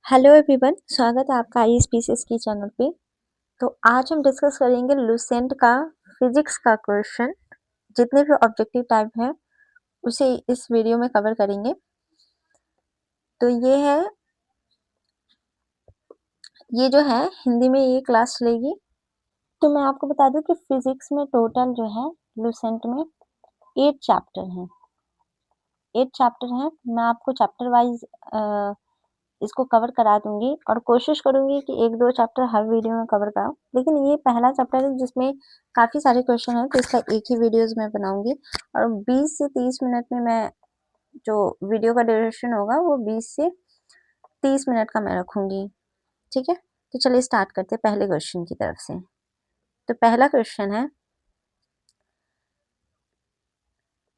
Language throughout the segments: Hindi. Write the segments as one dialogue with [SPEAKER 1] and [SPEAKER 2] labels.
[SPEAKER 1] हेलो एवरीवन, स्वागत है आपका आई स्पीसीज की चैनल पे। तो आज हम डिस्कस करेंगे लुसेंट का फिजिक्स का क्वेश्चन। जितने भी ऑब्जेक्टिव टाइप है उसे इस वीडियो में कवर करेंगे। तो ये जो है हिंदी में ये क्लास चलेगी। तो मैं आपको बता दूं कि फिजिक्स में टोटल जो है लुसेंट में 8 चैप्टर हैं। 8 चैप्टर हैं। मैं आपको चैप्टर वाइज इसको कवर करा दूंगी और कोशिश करूंगी कि 1-2 चैप्टर हर वीडियो में कवर कराऊं। लेकिन ये पहला चैप्टर है जिसमें काफ़ी सारे क्वेश्चन हैं, तो इसका एक ही वीडियोस में बनाऊंगी और 20 से 30 मिनट में मैं जो वीडियो का ड्यूरेशन होगा वो 20 से 30 मिनट का मैं रखूंगी। ठीक है, तो चलिए स्टार्ट करते हैं पहले क्वेश्चन की तरफ से। तो पहला क्वेश्चन है,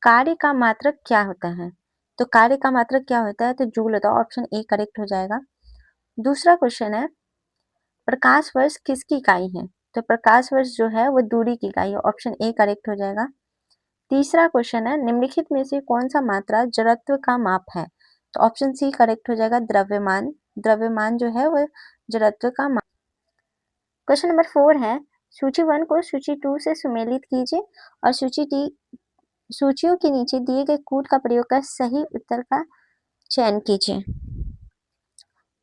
[SPEAKER 1] कार्य का मात्रक क्या होता है? तो कार्य का मात्रक क्या होता है? तो जूल होता है। ऑप्शन ए करेक्ट हो जाएगा। दूसरा क्वेश्चन है, प्रकाश वर्ष किसकी इकाई है? तो प्रकाश वर्ष जो है वो दूरी की इकाई है। ऑप्शन ए करेक्ट हो जाएगा। तीसरा क्वेश्चन है, निम्नलिखित में से कौन सा मात्रा जड़त्व का माप है? तो ऑप्शन सी करेक्ट हो जाएगा, द्रव्यमान। द्रव्यमान जो है वो जड़त्व का माप। क्वेश्चन नंबर 4 है, सूची 1 को सूची 2 से सुमेलित कीजिए और सूचियों के नीचे दिए गए कूट का प्रयोग कर सही उत्तर का चयन कीजिए।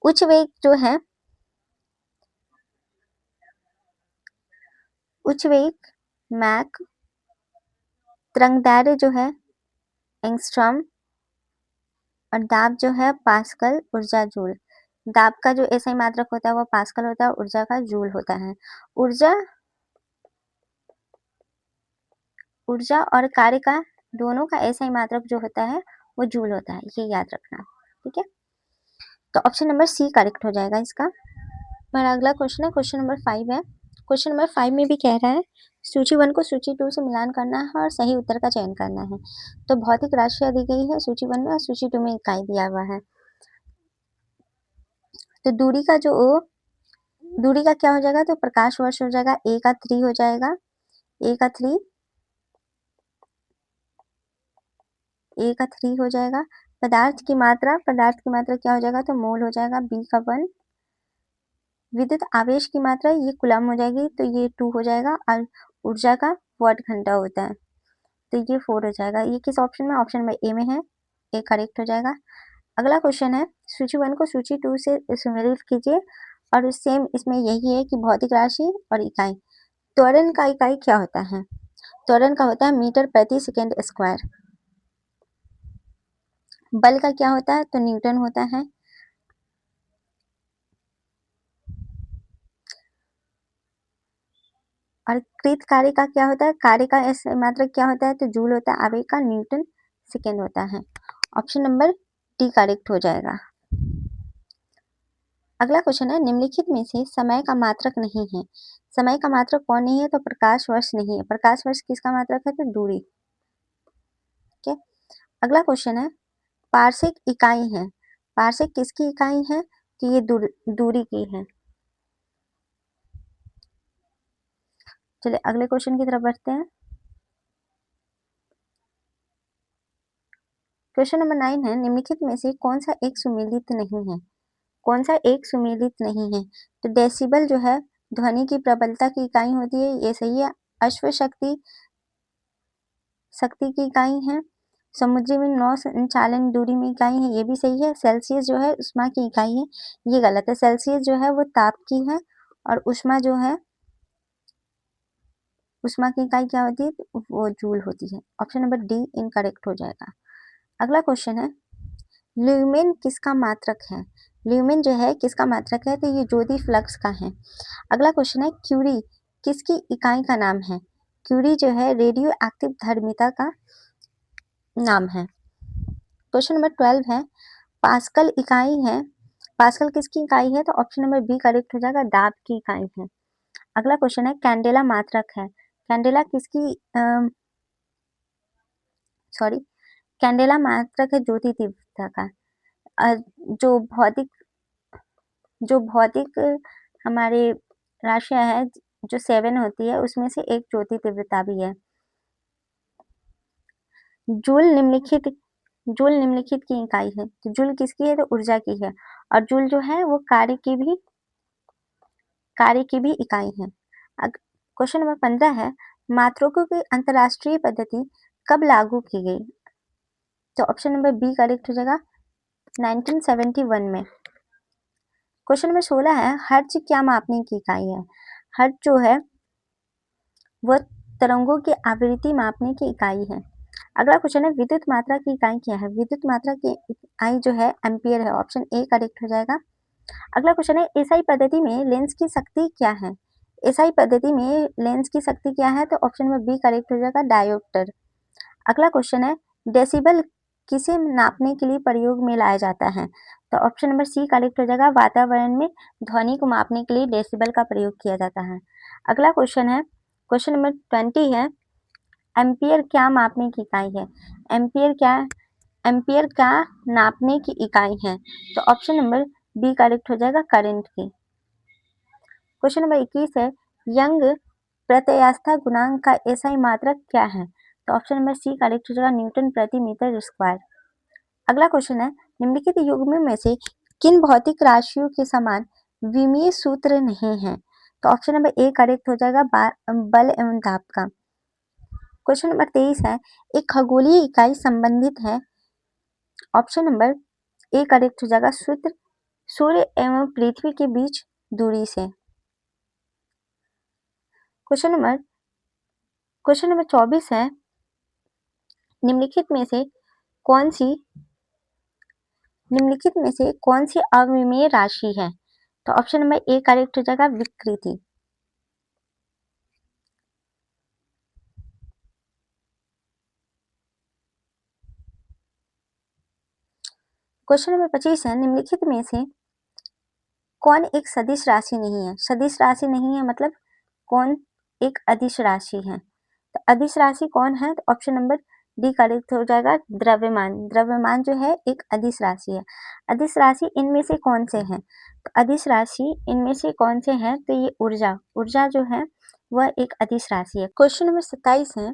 [SPEAKER 1] उच्च वेग जो है, उच्च वेग मैक, तरंगदैर्घ्य जो है एंगस्ट्रॉम और दाब जो है पास्कल, ऊर्जा जूल। दाब का जो एसआई मात्रक होता है वो पास्कल होता है, ऊर्जा का जूल होता है। ऊर्जा और कार्य का दोनों का एसआई मात्रक जो होता है वो जूल होता है, ये याद रखना। ठीक है, तो ऑप्शन नंबर सी करेक्ट हो जाएगा इसका। मेरा अगला क्वेश्चन है, क्वेश्चन नंबर 5 है। क्वेश्चन नंबर 5 में भी कह रहा है, सूची 1 को सूची 2 से मिलान करना है और सही उत्तर का चयन करना है। तो भौतिक राशियां दी गई है सूची 1 में और सूची 2 में इकाई दिया हुआ है। तो दूरी का क्या हो जाएगा? तो प्रकाश वर्ष हो जाएगा, ए का 3 हो जाएगा। ए का 3 हो जाएगा। पदार्थ की मात्रा क्या हो जाएगा? तो मोल हो जाएगा, बी का 1। विद्युत आवेश की मात्रा ये कूलम हो जाएगी, तो ये 2 हो जाएगा और ऊर्जा का वाट घंटा होता है, तो ये 4 हो जाएगा। ये किस ऑप्शन में? ऑप्शन में ए में है, ए करेक्ट हो जाएगा। अगला क्वेश्चन है, सूची 1 को सूची 2 से सुमेलित कीजिए और सेम इसमें यही है कि भौतिक राशि और इकाई। त्वरण का इकाई क्या होता है? त्वरण का होता है मीटर प्रति सेकेंड स्क्वायर। बल का क्या होता है? तो न्यूटन होता है। और कृत कार्य का क्या होता है? कार्य का मात्रक क्या होता है? तो जूल होता है। आवेग का न्यूटन सेकेंड होता है। ऑप्शन नंबर डी करेक्ट हो जाएगा। अगला क्वेश्चन है, निम्नलिखित में से समय का मात्रक नहीं है। समय का मात्रक कौन नहीं है? तो प्रकाश वर्ष नहीं है। प्रकाश वर्ष किसका मात्रक है? तो दूरी। ठीक है, अगला क्वेश्चन है, पार्शिक इकाई है। पार्शिक किसकी इकाई है? कि ये दूरी की है। चलिए अगले क्वेश्चन की तरफ बढ़ते हैं। क्वेश्चन नंबर 9 है, निम्नलिखित में से कौन सा एक सुमेलित नहीं है? कौन सा एक सुमेलित नहीं है? तो डेसिबल जो है ध्वनि की प्रबलता की इकाई होती है, ये सही है। अश्व शक्ति की इकाई है। समुद्री में नौ संचालन दूरी में इकाई है, ये भी सही है। सेल्सियस जो है ऊष्मा की इकाई है, ये गलत है। सेल्सियस जो है वो ताप की है और ऊष्मा जो है, ऊष्मा की इकाई क्या होती है? वो जूल होती है। ऑप्शन नंबर डी इनकरेक्ट हो जाएगा। अगला क्वेश्चन है, ल्यूमेन किसका मात्रक है? ल्यूमेन जो है किसका मात्रक है? तो ये ज्योति फ्लक्स का है। अगला क्वेश्चन है, क्यूरी किसकी इकाई का नाम है? क्यूरी जो है रेडियो एक्टिव धर्मिता का नाम है। क्वेश्चन नंबर 12 है, पास्कल इकाई है। पास्कल किसकी इकाई है? तो ऑप्शन नंबर बी करेक्ट हो जाएगा, दाब की इकाई है। अगला क्वेश्चन है, कैंडेला मात्रक है। कैंडेला किसकी कैंडेला मात्रक है ज्योति तीव्रता का। जो भौतिक हमारे राशियां है जो 7 होती है उसमें से एक ज्योति तीव्रता भी है। जूल जूल निम्नलिखित की इकाई है। तो जूल किसकी है? तो ऊर्जा की है। और जूल जो है वो कार्य की भी इकाई है। क्वेश्चन नंबर 15 है, मात्रकों की अंतरराष्ट्रीय पद्धति कब लागू की गई? तो ऑप्शन नंबर बी करेक्ट हो जाएगा 1971 में। क्वेश्चन नंबर 16 है, हर्ट्ज क्या मापने की इकाई है? हर्ट्ज जो है वह तरंगों की आवृत्ति मापने की इकाई है। अगला क्वेश्चन है, विद्युत मात्रा की इकाई क्या है? विद्युत मात्रा की इकाई जो है एम्पियर है। ऑप्शन ए करेक्ट हो जाएगा। अगला क्वेश्चन है, एसआई पद्धति में लेंस की शक्ति क्या है? एसआई पद्धति में लेंस की शक्ति क्या है? तो ऑप्शन नंबर बी करेक्ट हो जाएगा, डायोप्टर। अगला क्वेश्चन है, डेसिबल किसे नापने के लिए प्रयोग में लाया जाता है? तो ऑप्शन नंबर सी करेक्ट हो जाएगा, वातावरण में ध्वनि को मापने के लिए डेसिबल का प्रयोग किया जाता है। अगला क्वेश्चन है, क्वेश्चन नंबर 20 है, एम्पियर क्या मापने की इकाई है? एम्पियर क्या नापने की इकाई है? तो ऑप्शन नंबर बी करेक्ट हो जाएगा, करंट की। क्वेश्चन नंबर 21 है, यंग प्रत्यास्थता गुणांक का एसआई मात्रक क्या है? तो ऑप्शन नंबर सी करेक्ट हो जाएगा, न्यूटन प्रति मीटर स्क्वायर। अगला क्वेश्चन है, निम्नलिखित युग्मों में से किन भौतिक राशियों के समान विमीय सूत्र नहीं है? तो ऑप्शन नंबर ए करेक्ट हो जाएगा, बल एवं दाब का। क्वेश्चन नंबर 23 है, एक खगोलीय इकाई संबंधित है। ऑप्शन नंबर ए करेक्ट हो जाएगा, सूत्र सूर्य एवं पृथ्वी के बीच दूरी से। क्वेश्चन नंबर 24 है, निम्नलिखित में से कौन सी अविमीय राशि है? तो ऑप्शन नंबर ए करेक्ट हो जाएगा, विकृति। क्वेश्चन नंबर 25 है, निम्नलिखित में से कौन एक सदिश राशि नहीं है? सदिश राशि नहीं है मतलब कौन एक अदिश राशि है? तो अदिश राशि कौन है? तो ऑप्शन नंबर डी करेक्ट हो जाएगा, द्रव्यमान। द्रव्यमान जो है एक अदिश राशि है। अदिश राशि इनमें से कौन से हैं? तो अदिश राशि इनमें से कौन से हैं? तो ये ऊर्जा जो है वह एक अदिश राशि है। क्वेश्चन नंबर 27 है,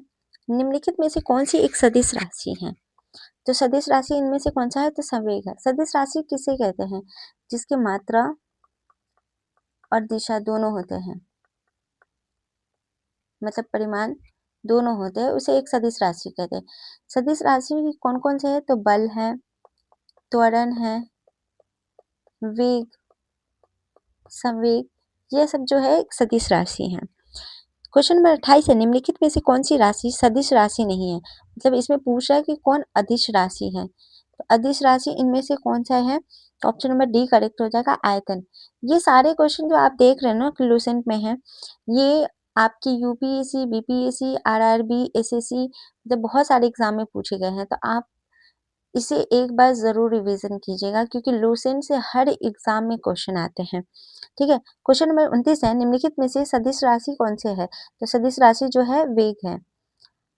[SPEAKER 1] निम्नलिखित में से कौन सी एक सदिश राशि है? तो सदिश राशि इनमें से कौन सा है? तो संवेग है। सदिश राशि किसे कहते हैं? जिसकी मात्रा और दिशा दोनों होते हैं, मतलब परिमाण दोनों होते हैं, उसे एक सदिश राशि कहते हैं। सदिश राशि कौन कौन से है? तो बल है, त्वरण है, वेग, संवेग, ये सब जो है एक सदिश राशि है। क्वेश्चन नंबर 28 है, निम्नलिखित में से कौन सी राशि सदिश राशि नहीं है? मतलब इसमें पूछ रहा है कि कौन अदिश राशि है। तो अदिश राशि इनमें से कौन सा है? तो ऑप्शन नंबर डी करेक्ट हो जाएगा, आयतन। ये सारे क्वेश्चन जो आप देख रहे हैं ना लूसेंट में है, ये आपकी यूपीएससी, बीपीएससी, आरआरबी, एसएससी, मतलब बहुत सारे एग्जाम में पूछे गए हैं। तो आप इसे एक बार जरूर रिवीजन कीजिएगा, क्योंकि लूसेंट से हर एग्जाम में क्वेश्चन आते हैं। ठीक है। क्वेश्चन नंबर 29 है, निम्नलिखित में से सदिश राशि कौन से है? तो सदिश राशि जो है वेग है।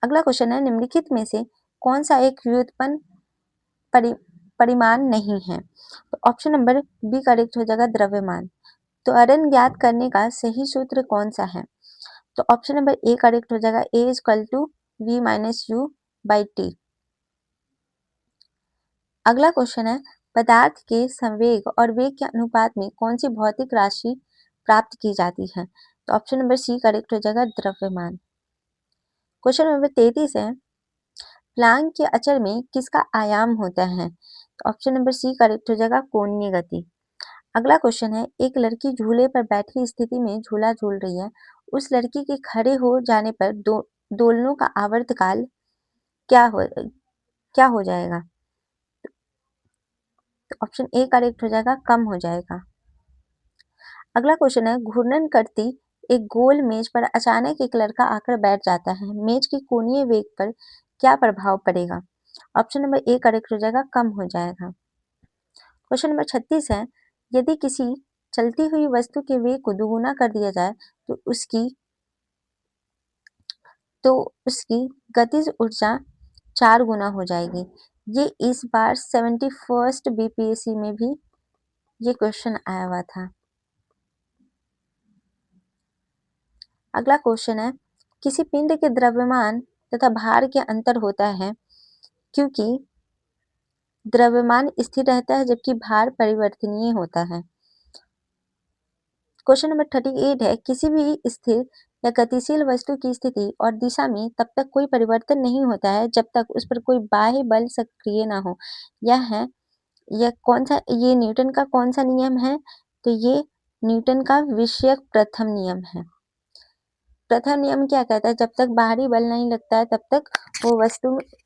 [SPEAKER 1] अगला क्वेश्चन है, निम्नलिखित में से कौन सा एक व्युत्पन्न परि, परिमाण नहीं है? तो ऑप्शन नंबर बी करेक्ट हो जाएगा, द्रव्यमान। तो त्वरण ज्ञात करने का सही सूत्र कौन सा है? तो ऑप्शन नंबर ए करेक्ट हो जाएगा, A equal to V minus U by T. अगला क्वेश्चन है, पदार्थ के संवेग और वेग के अनुपात में कौन सी भौतिक राशि प्राप्त की जाती है? तो ऑप्शन नंबर सी करेक्ट हो जाएगा, द्रव्यमान। क्वेश्चन नंबर 33 है, प्लैंक के अचर में किसका आयाम होता है? तो ऑप्शन नंबर सी करेक्ट हो जाएगा, कोणीय गति। अगला क्वेश्चन है, एक लड़की झूले पर बैठी स्थिति में झूला झूल रही है। उस लड़की के खड़े हो जाने पर दोलनों का आवर्तकाल क्या हो जाएगा? तो ऑप्शन ए करेक्ट हो जाएगा, कम हो जाएगा। अगला क्वेश्चन है, घूर्णन करती एक गोल मेज पर अचानक एक लड़का आकर बैठ जाता है। मेज के कोणीय वेग पर क्या प्रभाव पड़ेगा? ऑप्शन नंबर ए करेक्ट हो जाएगा, कम हो जाएगा। क्वेश्चन नंबर 36 है, यदि किसी चलती हुई वस्तु के वेग को दुगुना कर दिया जाए तो उसकी गतिज ऊर्जा 4 गुना हो जाएगी। ये इस बार 71st बीपीएससी में भी ये क्वेश्चन आया हुआ था। अगला क्वेश्चन है, किसी पिंड के द्रव्यमान तथा भार के अंतर होता है क्योंकि द्रव्यमान स्थिर रहता है जबकि भार परिवर्तनीय होता है। क्वेश्चन नंबर 38 है, किसी भी स्थिर या गतिशील वस्तु की स्थिति और दिशा में तब तक कोई परिवर्तन नहीं होता है जब तक उस पर कोई बाह्य बल सक्रिय ना हो। यह कौन सा ये न्यूटन का कौन सा नियम है? तो ये न्यूटन का विषयक प्रथम नियम है। प्रथम नियम क्या कहता है? जब तक बाहरी बल नहीं लगता है तब तक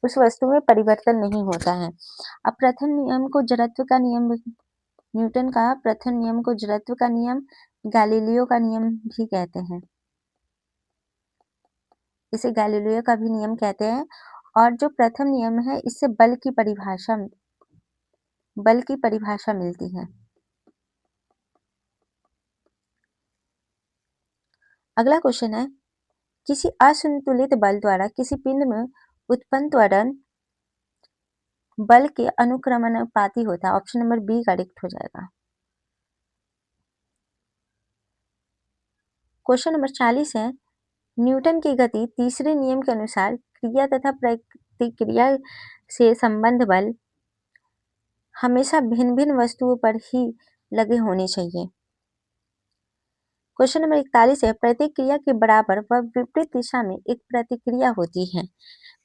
[SPEAKER 1] उस वस्तु में परिवर्तन नहीं होता है। अब प्रथम नियम को जड़त्व का नियम, न्यूटन का प्रथम नियम को जड़त्व का नियम, गैलीलियो का नियम भी कहते हैं। इसे गैलीलियो का भी नियम कहते हैं। और जो प्रथम नियम है इससे बल की परिभाषा मिलती है। अगला क्वेश्चन है, किसी असंतुलित बल द्वारा किसी पिंड में उत्पन्न त्वरण बल के अनुक्रमानुपाती होता है। ऑप्शन नंबर बी करेक्ट हो जाएगा। क्वेश्चन नंबर 40 है, न्यूटन की गति तीसरे नियम के अनुसार क्रिया तथा प्रतिक्रिया से संबंध बल हमेशा भिन्न भिन्न वस्तुओं पर ही लगे होने चाहिए। क्वेश्चन नंबर 41 है, प्रत्येक क्रिया के बराबर व विपरीत दिशा में एक प्रतिक्रिया होती है।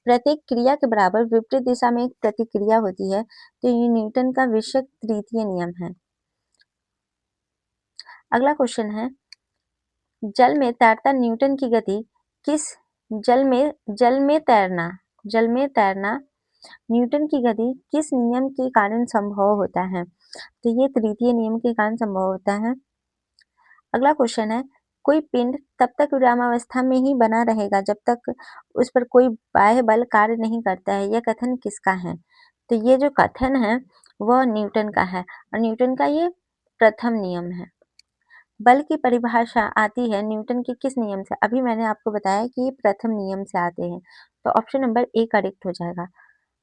[SPEAKER 1] प्रत्येक क्रिया के बराबर विपरीत दिशा में एक प्रतिक्रिया होती है, तो ये न्यूटन का विषयक तृतीय नियम है। अगला क्वेश्चन है, जल में तैरता न्यूटन की गति किस जल में तैरना न्यूटन की गति किस नियम के कारण संभव होता है? तो ये तृतीय नियम के कारण संभव होता है। अगला क्वेश्चन है, कोई पिंड तब तक विरामावस्था में ही बना रहेगा जब तक उस पर कोई बाह्य बल कार्य नहीं करता है। यह कथन किसका है? तो ये जो कथन है वह न्यूटन का है और न्यूटन का ये प्रथम नियम है। बल की परिभाषा आती है न्यूटन के किस नियम से? अभी मैंने आपको बताया कि ये प्रथम नियम से आते हैं, तो ऑप्शन नंबर ए करेक्ट हो जाएगा।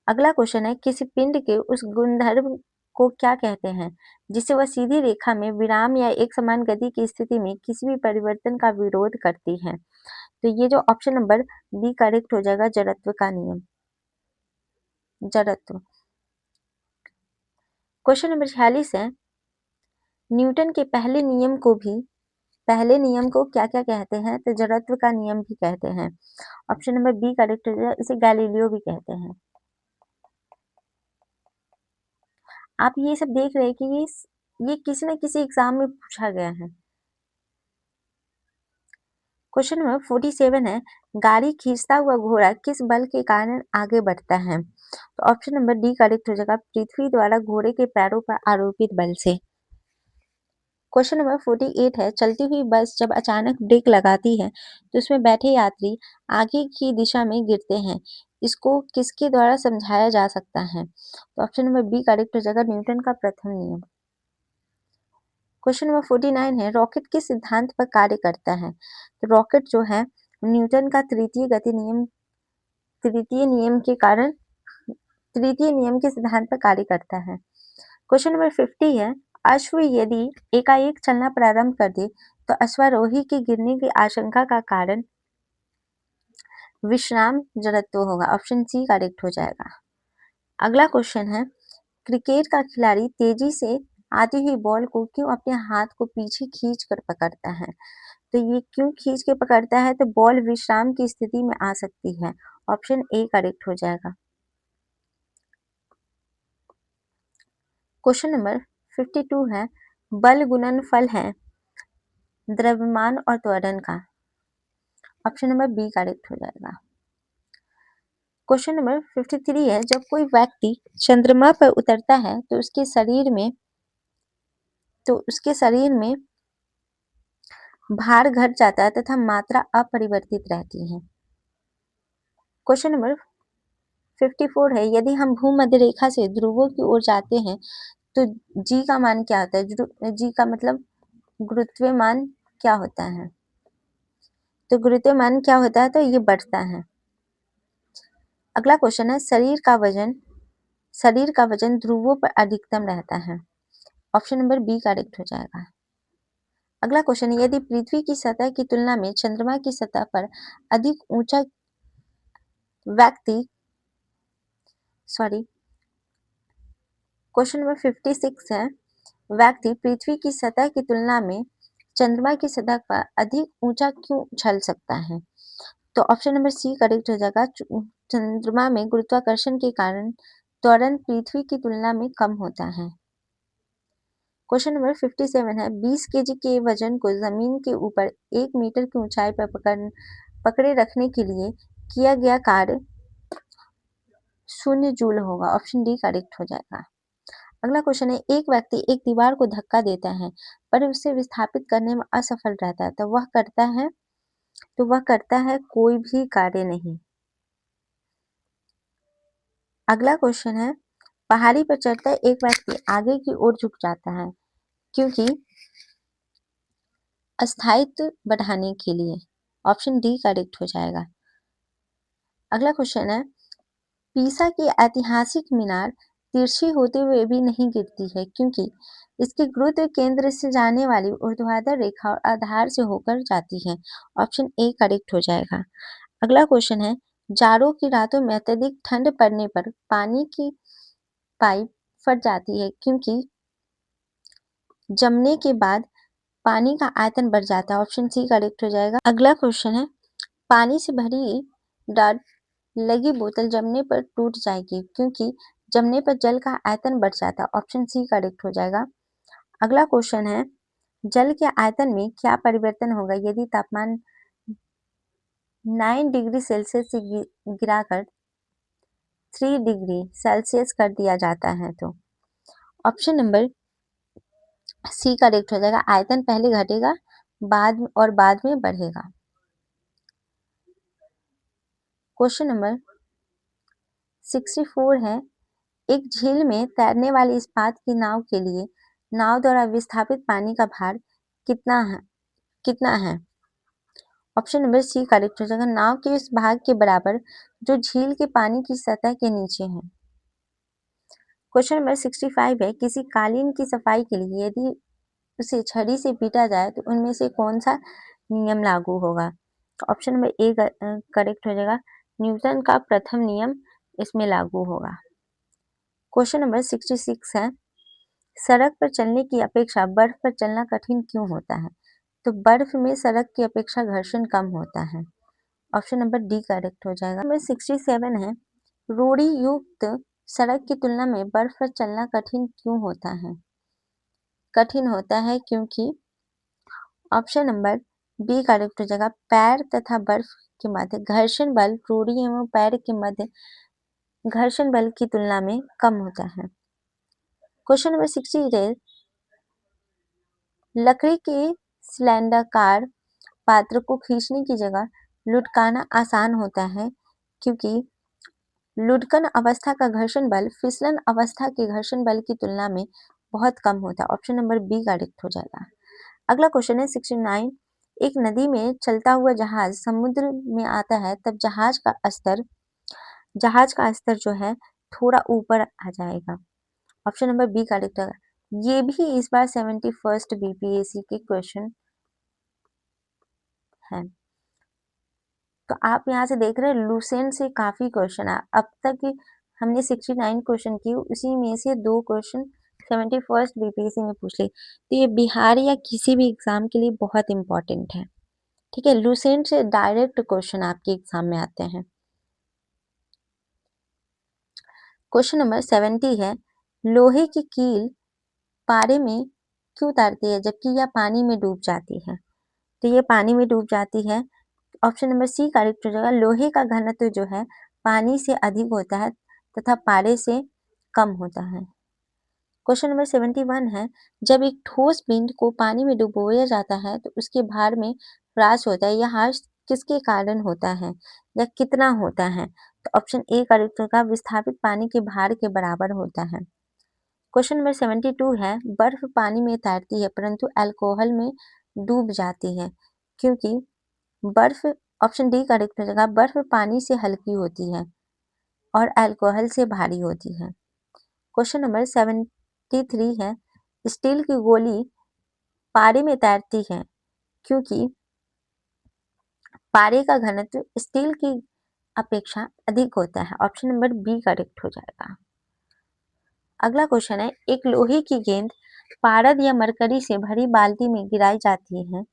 [SPEAKER 1] अगला क्वेश्चन है, किसी पिंड के उस गुणधर्म को क्या कहते हैं जिसे वह सीधी रेखा में विराम या एक समान गति की स्थिति में किसी भी परिवर्तन का विरोध करती है? तो ये जो ऑप्शन नंबर बी करेक्ट हो जाएगा, जड़त्व का नियम, जड़त्व। क्वेश्चन नंबर 46 है, न्यूटन के पहले नियम को क्या-क्या कहते हैं? तो जड़त्व का नियम भी कहते हैं। ऑप्शन नंबर बी करेक्ट हो जाएगा, इसे गैलीलियो भी कहते हैं। आप ये सब देख रहे हैं कि ये किसी न किसी एग्जाम में पूछा गया है। क्वेश्चन नंबर 47 है, गाड़ी खींचता हुआ घोड़ा किस बल के कारण आगे बढ़ता है? तो ऑप्शन नंबर डी करेक्ट हो जाएगा, पृथ्वी द्वारा घोड़े के पैरों पर आरोपित बल से। क्वेश्चन नंबर 48 है, चलती हुई बस जब अचानक ब्रेक लगाती है तो उसमें बैठे यात्री आगे की दिशा में गिरते हैं। इसको किसके द्वारा समझाया जा सकता है? तो ऑप्शन नंबर बी करेक्ट हो जाएगा, न्यूटन का प्रथम नियम। क्वेश्चन नंबर 49 है, रॉकेट किस सिद्धांत पर कार्य करता है? तो रॉकेट जो है न्यूटन का तृतीय नियम के सिद्धांत पर कार्य करता है। क्वेश्चन नंबर 50 है, अश्व यदि एकाएक चलना प्रारंभ कर दे तो अश्वारोही के गिरने की आशंका का कारण विश्राम जड़त्व होगा। ऑप्शन सी करेक्ट हो जाएगा। अगला क्वेश्चन है, क्रिकेट का खिलाड़ी तेजी से आती हुई बॉल को क्यों अपने हाथ को पीछे खींच कर पकड़ता है? तो ये क्यों खींच के पकड़ता है? तो बॉल विश्राम की स्थिति में आ सकती है। ऑप्शन ए करेक्ट हो जाएगा। क्वेश्चन नंबर 52 है, बल गुणनफल है द्रव्यमान और त्वरण का। ऑप्शन नंबर बी करेक्ट हो जाएगा। क्वेश्चन नंबर 53 है, जब कोई व्यक्ति चंद्रमा पर उतरता है तो उसके शरीर में भार घट जाता है तथा मात्रा अपरिवर्तित रहती है। क्वेश्चन नंबर 54 है, यदि हम भूमध्य रेखा से ध्रुवों की ओर जाते हैं तो जी का मान क्या होता है? जी का मतलब गुरुत्वाकर्षण क्या होता है? तो गुरुत्वाकर्षण क्या होता है? तो ये बढ़ता है। अगला क्वेश्चन है, शरीर का वजन ध्रुवों पर अधिकतम रहता है। ऑप्शन नंबर बी करेक्ट हो जाएगा। अगला क्वेश्चन है, यदि पृथ्वी की सतह की तुलना में चंद्रमा की सतह पर अधिक ऊंचा व्यक्ति सॉरी क्वेश्चन नंबर 56 है, व्यक्ति पृथ्वी की सतह की तुलना में चंद्रमा की सतह पर अधिक ऊंचा क्यों उछल सकता है? तो ऑप्शन नंबर सी करेक्ट हो जाएगा। चंद्रमा में गुरुत्वाकर्षण के कारण त्वरण पृथ्वी की तुलना में कम होता है। क्वेश्चन नंबर 57 है, 20 केजी के वजन को जमीन के ऊपर 1 मीटर की ऊंचाई पर पकड़े रखने के लिए किया गया कार्य 0 जूल होगा। ऑप्शन डी करेक्ट हो जाएगा। अगला क्वेश्चन है, एक व्यक्ति एक दीवार को धक्का देता है पर उसे विस्थापित करने में असफल रहता है, तो वह करता है कोई भी कार्य नहीं। अगला क्वेश्चन है, पहाड़ी पर चढ़ता एक व्यक्ति आगे की ओर झुक जाता है क्योंकि अस्थायित्व बढ़ाने के लिए। ऑप्शन डी करेक्ट हो जाएगा। अगला क्वेश्चन है, पीसा की ऐतिहासिक मीनार तिरछी होते हुए भी नहीं गिरती है क्योंकि इसके गुरुत्व केंद्र से जाने वाली ऊर्ध्वाधर रेखा और आधार से होकर जाती है। ऑप्शन ए करेक्ट हो जाएगा। अगला क्वेश्चन है, जाड़ों की रातों में अत्यधिक ठंड पड़ने पर पानी की पाइप फट जाती है क्योंकि जमने के बाद पानी का आयतन बढ़ जाता है। ऑप्शन सी करेक्ट हो जाएगा। अगला क्वेश्चन है, पानी से भरी डार्ट लगी बोतल जमने पर टूट जाएगी क्योंकि जमने पर जल का आयतन बढ़ जाता है। ऑप्शन सी करेक्ट हो जाएगा। अगला क्वेश्चन है, जल के आयतन में क्या परिवर्तन होगा यदि तापमान 9 डिग्री सेल्सियस से गिराकर 3 डिग्री सेल्सियस कर दिया जाता है? तो ऑप्शन नंबर सी करेक्ट हो जाएगा। आयतन पहले घटेगा बाद में बढ़ेगा। क्वेश्चन नंबर 64 है, एक झील में तैरने वाली इस्पात की नाव के लिए नाव द्वारा विस्थापित पानी का भार कितना है? ऑप्शन नंबर सी करेक्ट हो जाएगा। नाव के उस भाग के बराबर जो झील के पानी की सतह के नीचे है। क्वेश्चन नंबर 65 है, किसी कालीन की सफाई के लिए यदि उसे छड़ी से पीटा जाए तो उनमें से कौन सा नियम लागू होगा? तो ऑप्शन नंबर ए करेक्ट हो जाएगा। न्यूटन का प्रथम नियम इसमें लागू होगा। क्वेश्चन नंबर 66 है, सड़क पर चलने की अपेक्षा बर्फ पर चलना कठिन क्यों होता है? तो बर्फ में सड़क की अपेक्षा घर्षण कम होता है। ऑप्शन नंबर डी करेक्ट हो जाएगा। नंबर 67 है, रोड़ी युक्त सड़क की तुलना में बर्फ पर चलना कठिन क्यों होता है? कठिन होता है क्योंकि ऑप्शन नंबर बी करेक्ट हो जाएगा। पैर तथा बर्फ के मध्य घर्षण बल रोड़ी एवं पैर के मध्य घर्षण बल की तुलना में कम होता है। क्वेश्चन नंबर 68, लकड़ी के सिलेंडरकार पात्र को खींचने की जगह लुढ़काना आसान होता है क्योंकि लुढ़कन अवस्था का घर्षण बल फिसलन अवस्था के घर्षण बल की तुलना में बहुत कम होता है। ऑप्शन नंबर बी करेक्ट हो जाएगा। अगला क्वेश्चन है 69, एक नदी में चलता हुआ जहाज समुद्र में आता है तब जहाज का स्तर जो है थोड़ा ऊपर आ जाएगा। ऑप्शन नंबर बी करेक्ट है। ये भी इस बार 71st बीपीएससी के क्वेश्चन है। तो आप यहाँ से देख रहे हैं लूसेंट से काफी क्वेश्चन है। अब तक हमने 69 क्वेश्चन किए, उसी में से 2 क्वेश्चन 71st बीपीएससी में पूछ ले, तो ये बिहार या किसी भी एग्जाम के लिए बहुत इंपॉर्टेंट है। ठीक है, लूसेंट से डायरेक्ट क्वेश्चन आपके एग्जाम में आते हैं। क्वेश्चन नंबर 70 है, लोहे की कील पारे में क्यों उतारती है जबकि यह पानी में डूब जाती है? तो ये पानी में डूब जाती है। ऑप्शन नंबर सी करेक्ट हो जाएगा। लोहे का घनत्व जो है पानी से अधिक होता है तथा पारे से कम होता है। क्वेश्चन नंबर 71 है, जब एक ठोस पिंड को पानी में डुबोया जाता है तो उसके भार में ह्रास होता है। यह ह्रास किसके कारण होता है या कितना होता है? तो ऑप्शन ए करेक्ट होगा। विस्थापित पानी के भार के बराबर होता है। क्वेश्चन नंबर 72 है, बर्फ पानी में तैरती है परंतु अल्कोहल में डूब जाती है क्योंकि बर्फ ऑप्शन डी करेक्ट हो जाएगा। बर्फ पानी से हल्की होती है और अल्कोहल से भारी होती है। क्वेश्चन नंबर 73 है, स्टील की गोली पारे में तैरती है क्योंकि पारे का घनत्व स्टील की अपेक्षा अधिक होता है। ऑप्शन नंबर बी करेक्ट हो जाएगा। अगला क्वेश्चन है, एक लोहे की गेंद पारद या मरकरी से भरी बाल्टी में गिराई जाती है।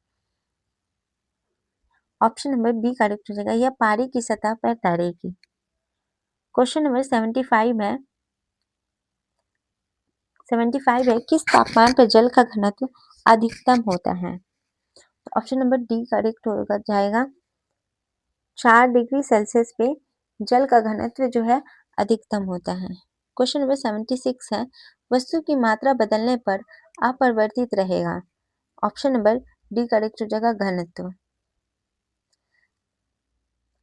[SPEAKER 1] ऑप्शन नंबर बी करेक्ट हो जाएगा, यह पानी की सतह पर तैरेगी। क्वेश्चन नंबर 75 है, किस तापमान पर जल का घनत्व अधिकतम होता है? ऑप्शन नंबर डी करेक्ट होगा जाएगा, 4 डिग्री सेल्सियस पे जल का घनत्व जो है अधिकतम होता है। क्वेश्चन नंबर 76 है, वस्तु की मात्रा बदलने पर अपरिवर्तित रहेगा। ऑप्शन नंबर डी करेक्ट हो जाएगा, घनत्व।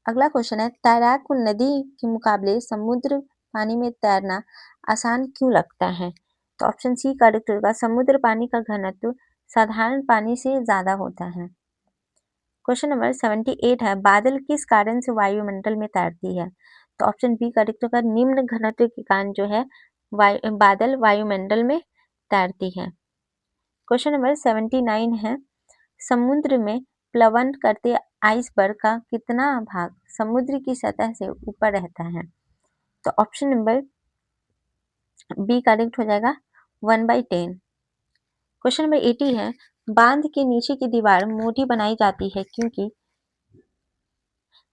[SPEAKER 1] अगला क्वेश्चन है, तैराक को नदी के मुकाबले समुद्र पानी में तैरना आसान क्यों लगता है? तो ऑप्शन सी करेक्ट होगा, समुद्र पानी का घनत्व साधारण पानी से ज्यादा होता है। क्वेश्चन नंबर 78 है, बादल किस कारण से वायुमंडल में तैरती है? तो ऑप्शन बी करेक्ट होगा, निम्न घनत्व के कारण जो है बादल वायुमंडल में तैरती है। क्वेश्चन नंबर 79 है, समुद्र में प्लवन करते आइसबर्ग का कितना भाग समुद्र की सतह से ऊपर रहता है? तो ऑप्शन नंबर बी करेक्ट हो जाएगा, 1/10। क्वेश्चन नंबर 80 है, बांध के नीचे की दीवार मोटी बनाई जाती है क्योंकि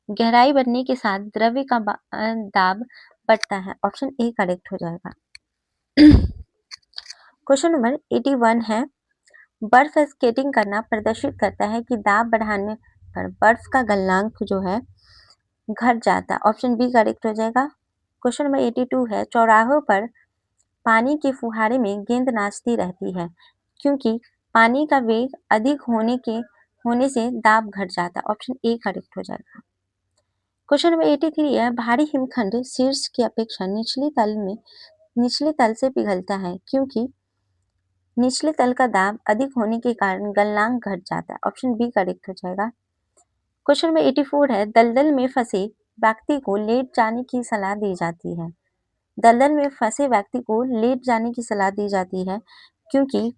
[SPEAKER 1] गहराई बढ़ने के साथ द्रव्य का दाब बढ़ता है। ऑप्शन ए करेक्ट हो जाएगा। क्वेश्चन नंबर 81 है, बर्फ स्केटिंग करना प्रदर्शित करता है कि दाब बढ़ाने पर बर्फ का गलनांक जो है घट जाता है। ऑप्शन बी करेक्ट हो जाएगा। क्वेश्चन नंबर 82 है, चौराहों पर पानी के फुहारे में गेंद नाचती रहती है क्योंकि पानी का वेग अधिक होने से दाब घट जाता है। ऑप्शन ए करेक्ट हो जाएगा। क्वेश्चन नंबर 83 है, भारी हिमखंड शीर्ष की अपेक्षा निचले तल से पिघलता है क्योंकि निचले तल का दाब अधिक होने के कारण गलनांक घट जाता है। ऑप्शन बी करेक्ट हो जाएगा। क्वेश्चन नंबर 84 है, दलदल में फंसे व्यक्ति को लेट जाने की सलाह दी जाती है। दलदल में फंसे व्यक्ति को लेट जाने की सलाह दी जाती है क्योंकि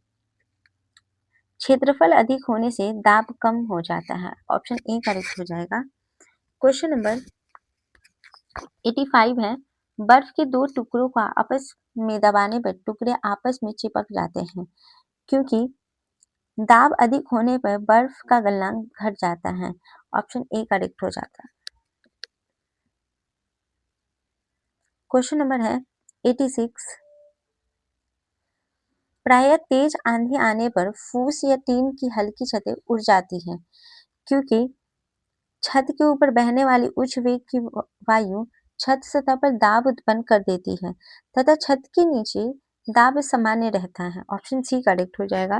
[SPEAKER 1] क्षेत्रफल अधिक होने से दाब कम हो जाता है। ऑप्शन ए करेक्ट हो जाएगा। क्वेश्चन नंबर 85 है, बर्फ के दो टुकड़ों का आपस में दबाने पर टुकड़े आपस में चिपक जाते हैं क्योंकि दाब अधिक होने पर बर्फ का गलनांक घट जाता है। ऑप्शन ए करेक्ट हो जाता है। क्वेश्चन नंबर है 86, प्रायः तेज आंधी आने पर फूस या टीन की हल्की छतें उड़ जाती हैं क्योंकि छत के ऊपर बहने वाली उच्च वेग की वायु छत सतह पर दाब उत्पन्न कर देती है तथा छत के नीचे दाब सामान्य रहता है। ऑप्शन सी करेक्ट हो जाएगा।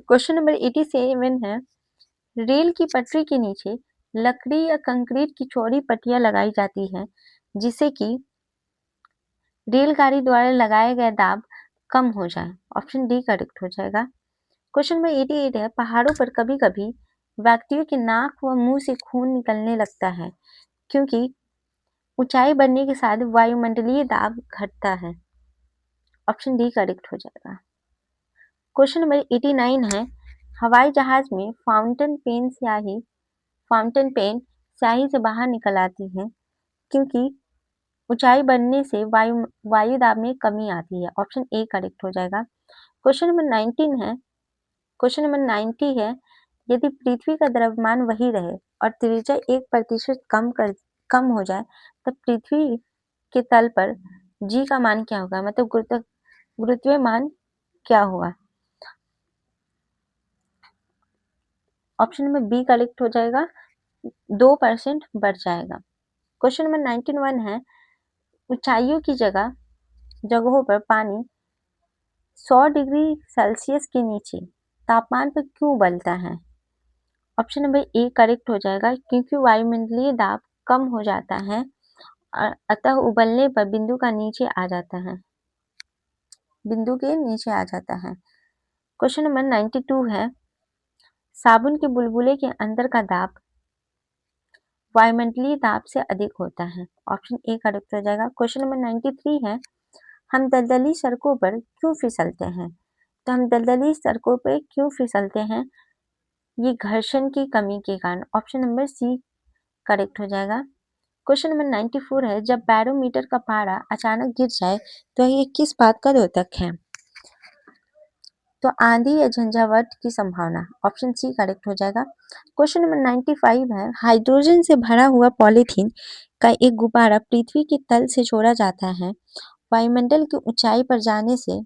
[SPEAKER 1] क्वेश्चन नंबर 87 है, रेल की पटरी के नीचे लकड़ी या कंक्रीट की चौड़ी पट्टियां लगाई जाती हैं जिससे कि रेलगाड़ी द्वारा लगाए गए दाब कम हो जाए। ऑप्शन डी करेक्ट हो जाएगा। क्वेश्चन नंबर 88 है, पहाड़ों पर कभी कभी व्यक्तियों के नाक व मुंह से खून निकलने लगता है क्योंकि ऊंचाई बढ़ने के साथ वायुमंडलीय दाब घटता है। ऑप्शन डी करेक्ट हो जाएगा। क्वेश्चन नंबर 89 है, हवाई जहाज में फाउंटेन पेन स्याही से बाहर निकल आती है क्योंकि ऊंचाई बढ़ने से वायु दाब में कमी आती है। ऑप्शन ए करेक्ट हो जाएगा। क्वेश्चन नंबर 90 है, यदि पृथ्वी का द्रव्यमान वही रहे और त्रिज्या 1% कम हो जाए तब पृथ्वी के तल पर जी का मान क्या होगा, मतलब गुरुत्वीय मान क्या होगा? ऑप्शन नंबर बी करेक्ट हो जाएगा, 2% बढ़ जाएगा। क्वेश्चन नंबर 91 है, ऊंचाइयों की जगहों पर पानी 100 डिग्री सेल्सियस के नीचे तापमान पर क्यों उबलता है? ऑप्शन नंबर ए करेक्ट हो जाएगा, क्योंकि वायुमंडलीय दाब कम हो जाता है और अतः उबलने पर बिंदु के नीचे आ जाता है। क्वेश्चन नंबर 92 है, साबुन के बुलबुले के अंदर का दाब वायुमंडलीय दाब से अधिक होता है। ऑप्शन ए करेक्ट हो जाएगा। क्वेश्चन नंबर 93 है, हम दलदली सड़कों पर क्यों फिसलते हैं? तो हम दलदली सड़कों पर क्यों फिसलते हैं? ये घर्षण की कमी के कारण। ऑप्शन नंबर सी करेक्ट हो जाएगा। क्वेश्चन नंबर 94 है, जब बैरोमीटर का पारा अचानक गिर जाए तो ये किस बात का द्योतक है? तो आंधी या झंझावात की संभावना, ऑप्शन सी करेक्ट हो जाएगा। क्वेश्चन नंबर 95 है, हाइड्रोजन से भरा हुआ पॉलीथीन का एक गुब्बारा पृथ्वी के तल से छोड़ा जाता है। वायुमंडल की ऊंचाई पर जाने से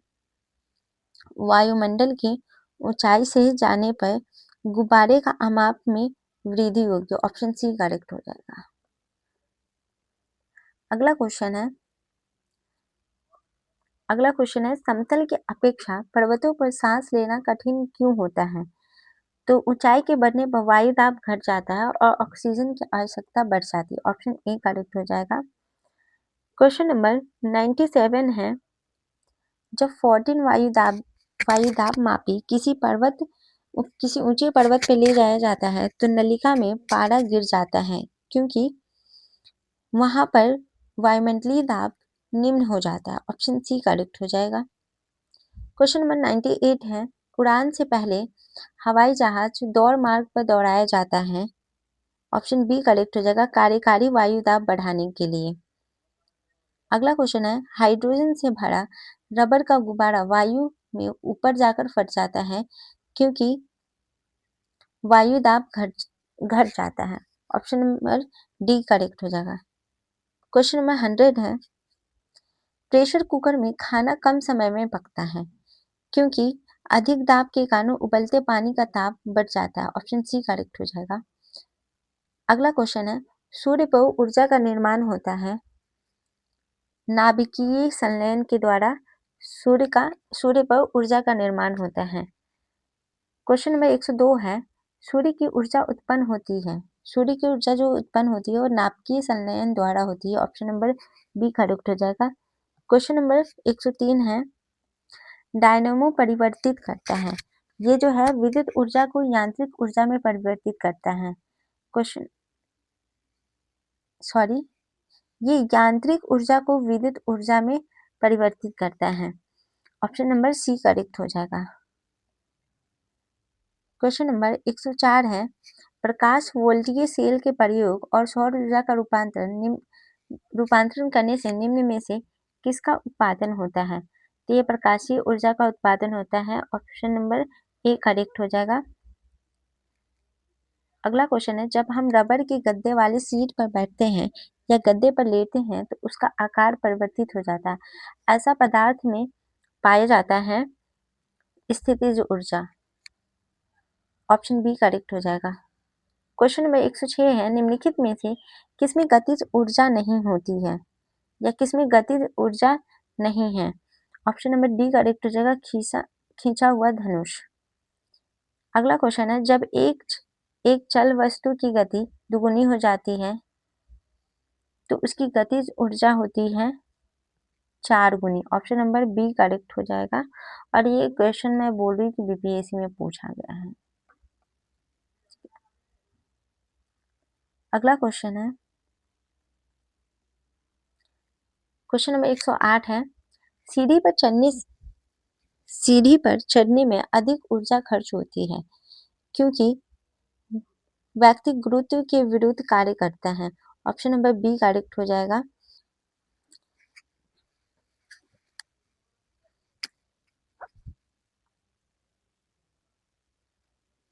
[SPEAKER 1] वायुमंडल की ऊंचाई से जाने पर गुब्बारे का आमाप में वृद्धि होगी, ऑप्शन सी करेक्ट हो जाएगा। अगला क्वेश्चन है, समतल की अपेक्षा पर्वतों पर सांस लेना कठिन क्यों होता है? तो ऊंचाई के बढ़ने पर वायु दाब घट जाता है और ऑक्सीजन की आवश्यकता बढ़ जाती है, ऑप्शन ए करेक्ट हो जाएगा। क्वेश्चन नंबर 97 है, जब 14 वायु दाब मापी किसी ऊंचे पर्वत पे ले जाया जाता है तो नलिका में पारा गिर जाता है क्योंकि वहां पर वायुमंडलीय दाब निम्न हो जाता है, ऑप्शन सी करेक्ट हो जाएगा। क्वेश्चन नंबर 98 है, उड़ान से पहले हवाई जहाज दौड़ मार्ग पर दौड़ाया जाता है, ऑप्शन बी करेक्ट हो जाएगा, कार्यकारी वायु दाब बढ़ाने के लिए। अगला क्वेश्चन है, हाइड्रोजन से भरा रबर का गुब्बारा वायु में ऊपर जाकर फट जाता है क्योंकि वायु दाब घट जाता है, ऑप्शन नंबर डी करेक्ट हो जाएगा। क्वेश्चन नंबर 100 है, प्रेशर कुकर में खाना कम समय में पकता है क्योंकि अधिक दाब के कारण उबलते पानी का ताप बढ़ जाता है, ऑप्शन सी करेक्ट हो जाएगा। अगला क्वेश्चन है, सूर्य पर ऊर्जा का निर्माण होता है नाभिकीय संलयन के द्वारा सूर्य पर ऊर्जा का निर्माण होता है। क्वेश्चन नंबर 102 है, सूर्य की ऊर्जा जो उत्पन्न होती है वो नाभिकीय संलयन द्वारा होती है, ऑप्शन नंबर बी करेक्ट हो जाएगा। क्वेश्चन नंबर 103 है, डायनेमो परिवर्तित करता है, ये जो है विद्युत ऊर्जा को यांत्रिक ऊर्जा में परिवर्तित करता है। ये यांत्रिक ऊर्जा को विद्युत ऊर्जा में परिवर्तित करता है, ऑप्शन नंबर सी करेक्ट हो जाएगा। क्वेश्चन नंबर 104 है, प्रकाश वोल्टीय सेल के प्रयोग और सौर ऊर्जा का रूपांतरण करने से निम्न में से किसका उत्पादन होता है? तो ये प्रकाशीय ऊर्जा का उत्पादन होता है, ऑप्शन नंबर ए करेक्ट हो जाएगा। अगला क्वेश्चन है, जब हम रबर के गद्दे वाले सीट पर बैठते हैं या गद्दे पर लेटते हैं तो उसका आकार परिवर्तित हो जाता है, ऐसा पदार्थ में पाया जाता है स्थितिज ऊर्जा, ऑप्शन बी करेक्ट हो जाएगा। क्वेश्चन नंबर 106 है, निम्नलिखित में से किसमें गतिज ऊर्जा नहीं होती है या किसमें गतिज ऊर्जा नहीं है, ऑप्शन नंबर डी करेक्ट हो जाएगा, खींचा हुआ धनुष। अगला क्वेश्चन है, जब एक चल वस्तु की गति दुगुनी हो जाती है तो उसकी गतिज ऊर्जा होती है 4 गुनी, ऑप्शन नंबर बी करेक्ट हो जाएगा। और ये क्वेश्चन मैं बोल रही हूँ कि बीपीएससी में पूछा गया है। अगला क्वेश्चन है, क्वेश्चन नंबर 108 है, सीढ़ी पर चढ़ने में अधिक ऊर्जा खर्च होती है क्योंकि व्यक्ति गुरुत्व के विरुद्ध कार्य करता है, ऑप्शन नंबर बी करेक्ट हो जाएगा।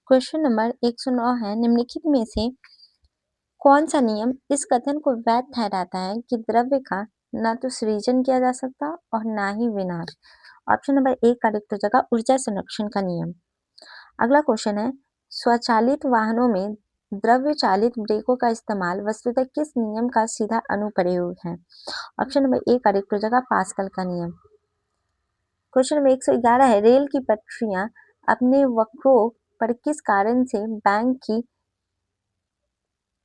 [SPEAKER 1] क्वेश्चन नंबर 109 है, निम्नलिखित में से कौन सा नियम इस कथन को वैध ठहराता है कि द्रव्य का ना तो सृजन किया जा सकता और ना ही विनाश, ऑप्शन नंबर ए करेक्ट हो जाएगा, ऊर्जा संरक्षण का नियम। अगला क्वेश्चन है, स्वचालित वाहनों में द्रव्य चालित ब्रेकों का इस्तेमाल वस्तुतः किस नियम का सीधा अनुप्रयोग है, ऑप्शन नंबर ए करेक्ट हो जाएगा, पास्कल का नियम। क्वेश्चन नंबर 111 है, रेल की पटरियां अपने वक्रों पर किस कारण से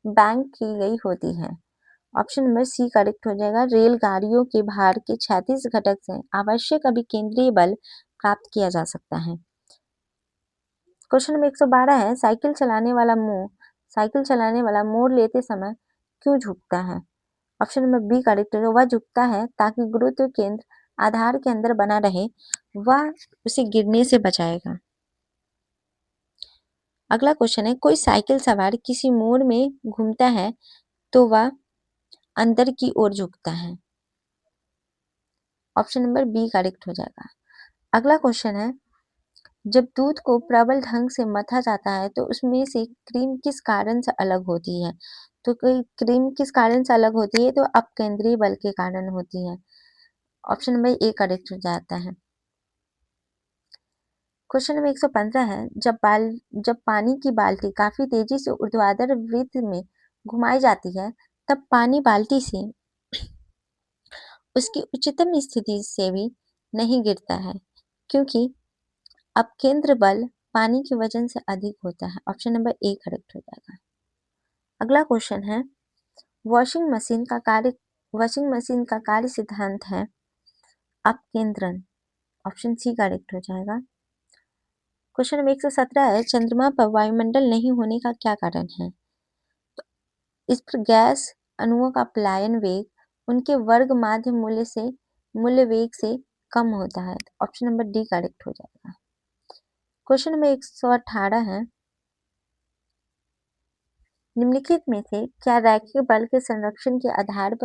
[SPEAKER 1] बैंक की गई होती है, ऑप्शन नंबर सी करेक्ट हो जाएगा, रेलगाड़ियों के भार के क्षैतिज घटक से आवश्यक अभिकेंद्रीय बल प्राप्त किया जा सकता है। क्वेश्चन नंबर 112 है, साइकिल चलाने वाला मोड़ लेते समय क्यों झुकता है, ऑप्शन नंबर बी करेक्ट है, वह झुकता है ताकि गुरुत्व केंद्र आधार के अंदर बना रहे, वह उसे गिरने से बचाएगा। अगला क्वेश्चन है, कोई साइकिल सवार किसी मोड़ में घूमता है तो वह अंदर की ओर झुकता है। ऑप्शन नंबर बी करेक्ट हो जाएगा। अगला क्वेश्चन है, जब दूध को प्रबल ढंग से मथा जाता है तो उसमें से क्रीम किस कारण से अलग होती है? तो कोई क्रीम किस कारण से अलग होती है? तो अपकेंद्रीय बल के कारण होती है। ऑप्शन नंबर ए करेक्ट हो जाता है। क्वेश्चन नंबर 115 है, जब पानी की बाल्टी काफी तेजी से ऊर्ध्वाधर वृत्त में घुमाई जाती है तब पानी बाल्टी से उसकी उच्चतम स्थिति से भी नहीं गिरता है, क्योंकि अपकेंद्र बल पानी के वजन से अधिक होता है। ऑप्शन नंबर ए करेक्ट हो जाएगा। अगला क्वेश्चन है, वॉशिंग मशीन का कार्य सिद्धांत है अपकेंद्रन। ऑप्शन सी करेक्ट हो जाएगा। क्वेश्चन नंबर 117 है, चंद्रमा पर वायुमंडल नहीं होने का क्या कारण है? इस पर गैस अणुओं का पलायन वेग उनके वर्ग माध्य मूल्य वेग से कम होता है। ऑप्शन नंबर डी करेक्ट हो जाएगा। क्वेश्चन नंबर 118 है, निम्नलिखित में से क्या रैखिक बल के संरक्षण के आधार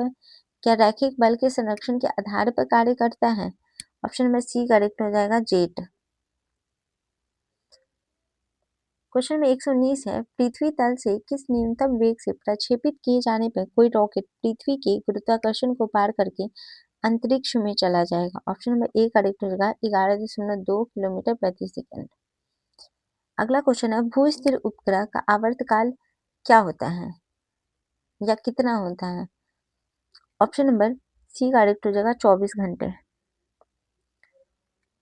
[SPEAKER 1] पर कार्य करता है? ऑप्शन नंबर सी करेक्ट हो जाएगा, जेट। क्वेश्चन नंबर 119 है, पृथ्वी तल से किस न्यूनतम वेग से प्रक्षेपित किए जाने पर कोई रॉकेट पृथ्वी के गुरुत्वाकर्षण को पार करके अंतरिक्ष में चला जाएगा? ऑप्शन नंबर ए करेक्ट हो जाएगा, 11.2 किलोमीटर प्रति सेकंड। अगला क्वेश्चन है, भू स्थिर उपग्रह का आवर्तकाल क्या होता है या कितना होता है? ऑप्शन नंबर सी करेक्ट हो जाएगा, 24 घंटे।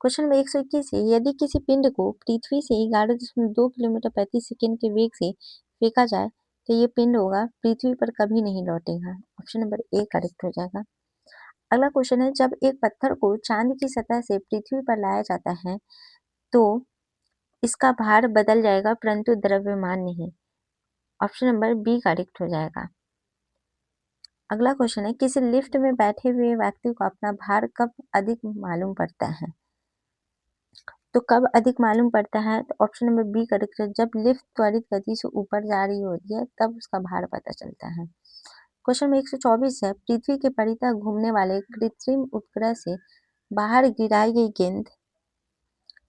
[SPEAKER 1] क्वेश्चन नंबर 121 है, यदि किसी पिंड को पृथ्वी से 11.2 किलोमीटर प्रति सेकंड के वेग से फेंका जाए तो ये पिंड होगा पृथ्वी पर कभी नहीं लौटेगा। ऑप्शन नंबर ए करेक्ट हो जाएगा। अगला क्वेश्चन है, जब एक पत्थर को चांद की सतह से पृथ्वी पर लाया जाता है तो इसका भार बदल जाएगा परंतु द्रव्यमान नहीं। ऑप्शन नंबर बी करेक्ट हो जाएगा। अगला क्वेश्चन है, किसी लिफ्ट में बैठे हुए व्यक्ति को अपना भार कब अधिक मालूम पड़ता है? तो कब अधिक मालूम पड़ता है? तो ऑप्शन नंबर बी करेक्ट है, जब लिफ्ट त्वरित गति से ऊपर जा रही होती है तब उसका भार पता चलता है। क्वेश्चन नंबर 124 है, पृथ्वी के परितः घूमने वाले कृत्रिम उपग्रह से बाहर गिराई गई गेंद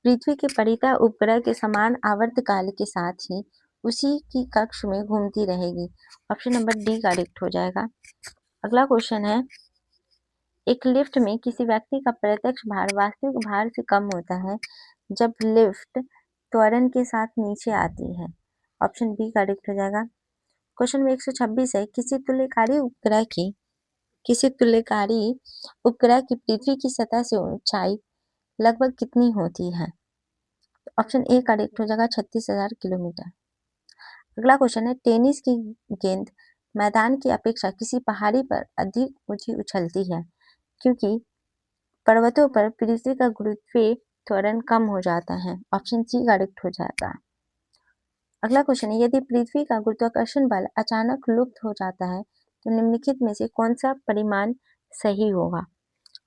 [SPEAKER 1] पृथ्वी के परितः उपग्रह के समान आवर्तकाल के साथ ही उसी की कक्ष में घूमती रहेगी। ऑप्शन नंबर डी करेक्ट हो जाएगा। अगला क्वेश्चन है, एक लिफ्ट में किसी व्यक्ति का प्रत्यक्ष भार वास्तविक भार से कम होता है जब लिफ्ट त्वरण के साथ नीचे आती है। ऑप्शन बी करेक्ट हो जाएगा। क्वेश्चन नंबर 126 है, किसी तुल्यकारी उपग्रह की पृथ्वी की सतह से ऊंचाई लगभग कितनी होती है? ऑप्शन ए करेक्ट हो जाएगा, 36,000 किलोमीटर। अगला क्वेश्चन है, टेनिस की गेंद मैदान की अपेक्षा किसी पहाड़ी पर अधिक ऊंची उछलती है क्योंकि पर्वतों पर पृथ्वी का गुरुत्वीय त्वरण कम हो जाता है। ऑप्शन सी करेक्ट हो जाएगा। अगला क्वेश्चन है, यदि पृथ्वी का गुरुत्वाकर्षण बल अचानक लुप्त हो जाता है तो निम्नलिखित में से कौन सा परिमाण सही होगा?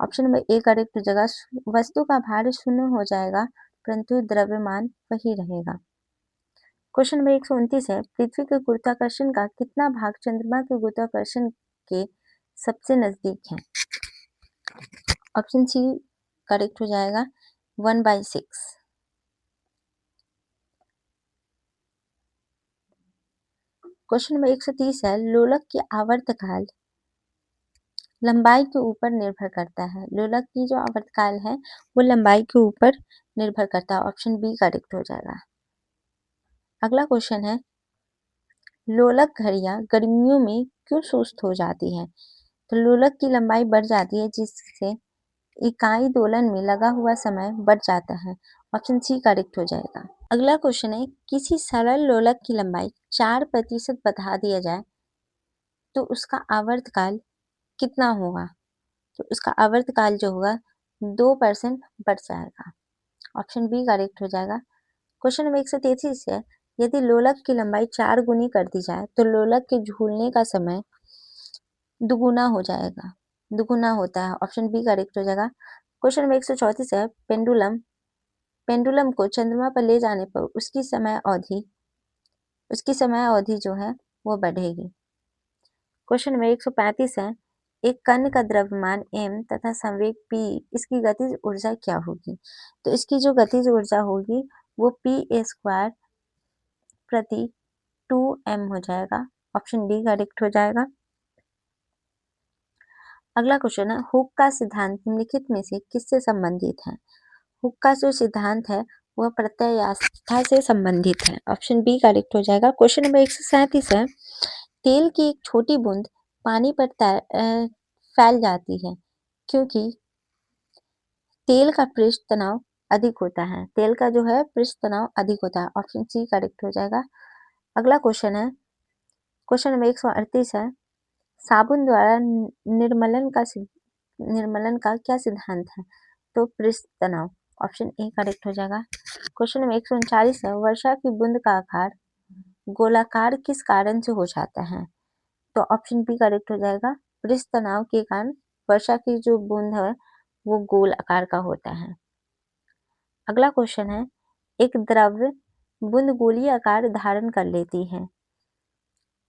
[SPEAKER 1] ऑप्शन नंबर ए करेक्ट हो जाएगा, वस्तु का भार शून्य हो जाएगा परंतु द्रव्यमान वही रहेगा। क्वेश्चन नंबर 129 है, पृथ्वी के गुरुत्वाकर्षण का कितना भाग चंद्रमा के गुरुत्वाकर्षण के सबसे नजदीक है? ऑप्शन सी करेक्ट हो जाएगा, 1/6। क्वेश्चन नंबर 130 है, लोलक की आवर्तकाल लंबाई के ऊपर निर्भर करता है। लोलक की जो आवर्तकाल है वो लंबाई के ऊपर निर्भर करता है। ऑप्शन बी करेक्ट हो जाएगा। अगला क्वेश्चन है, लोलक घड़ियां गर्मियों में क्यों सुस्त हो जाती है? तो लोलक की लंबाई बढ़ जाती है जिससे इकाई दोलन में लगा हुआ समय बढ़ जाता है। ऑप्शन सी करेक्ट हो जाएगा। अगला क्वेश्चन है, किसी सरल लोलक की लंबाई 4% बढ़ा दिया जाए तो उसका आवर्तकाल कितना होगा? तो उसका आवर्तकाल जो होगा 2% बढ़ जाएगा। ऑप्शन बी करेक्ट हो जाएगा। क्वेश्चन नंबर 133 है, यदि लोलक की लंबाई 4 गुनी कर दी जाए तो लोलक के झूलने का समय दुगुना हो जाएगा दुगुना होता है। ऑप्शन बी करेक्ट हो जाएगा। क्वेश्चन नंबर 134 है, पेंडुलम को चंद्रमा पर ले जाने पर उसकी समय अवधि जो है वो बढ़ेगी। क्वेश्चन नंबर 135 है, एक कण का द्रव्यमान m तथा संवेग p, इसकी गतिज ऊर्जा क्या होगी? तो इसकी जो गतिज ऊर्जा होगी वो p² प्रति 2m हो जाएगा। ऑप्शन डी करेक्ट हो जाएगा। अगला क्वेश्चन है, हुक का सिद्धांत निम्नलिखित में से किससे संबंधित है? हुक का जो सिद्धांत है वह प्रत्यास्थता से संबंधित है। ऑप्शन बी करेक्ट हो जाएगा। क्वेश्चन नंबर 137 है, तेल की एक छोटी बूंद पानी पर फैल जाती है क्योंकि तेल का पृष्ठ तनाव अधिक होता है। तेल का जो है पृष्ठ तनाव अधिक होता है। ऑप्शन सी करेक्ट हो जाएगा। अगला क्वेश्चन है, क्वेश्चन नंबर 138 है, साबुन द्वारा निर्मलन का क्या सिद्धांत है? तो पृष्ठ तनाव। ऑप्शन ए करेक्ट हो जाएगा। क्वेश्चन नंबर 139 है, वर्षा की बूंद का आकार गोलाकार किस कारण से हो जाता है? तो ऑप्शन बी करेक्ट हो जाएगा। पृष्ठ तनाव के कारण वर्षा की जो बूंद है वो गोल आकार का होता है। अगला क्वेश्चन है, एक द्रव्य बूंद गोलीय आकार धारण कर लेती है।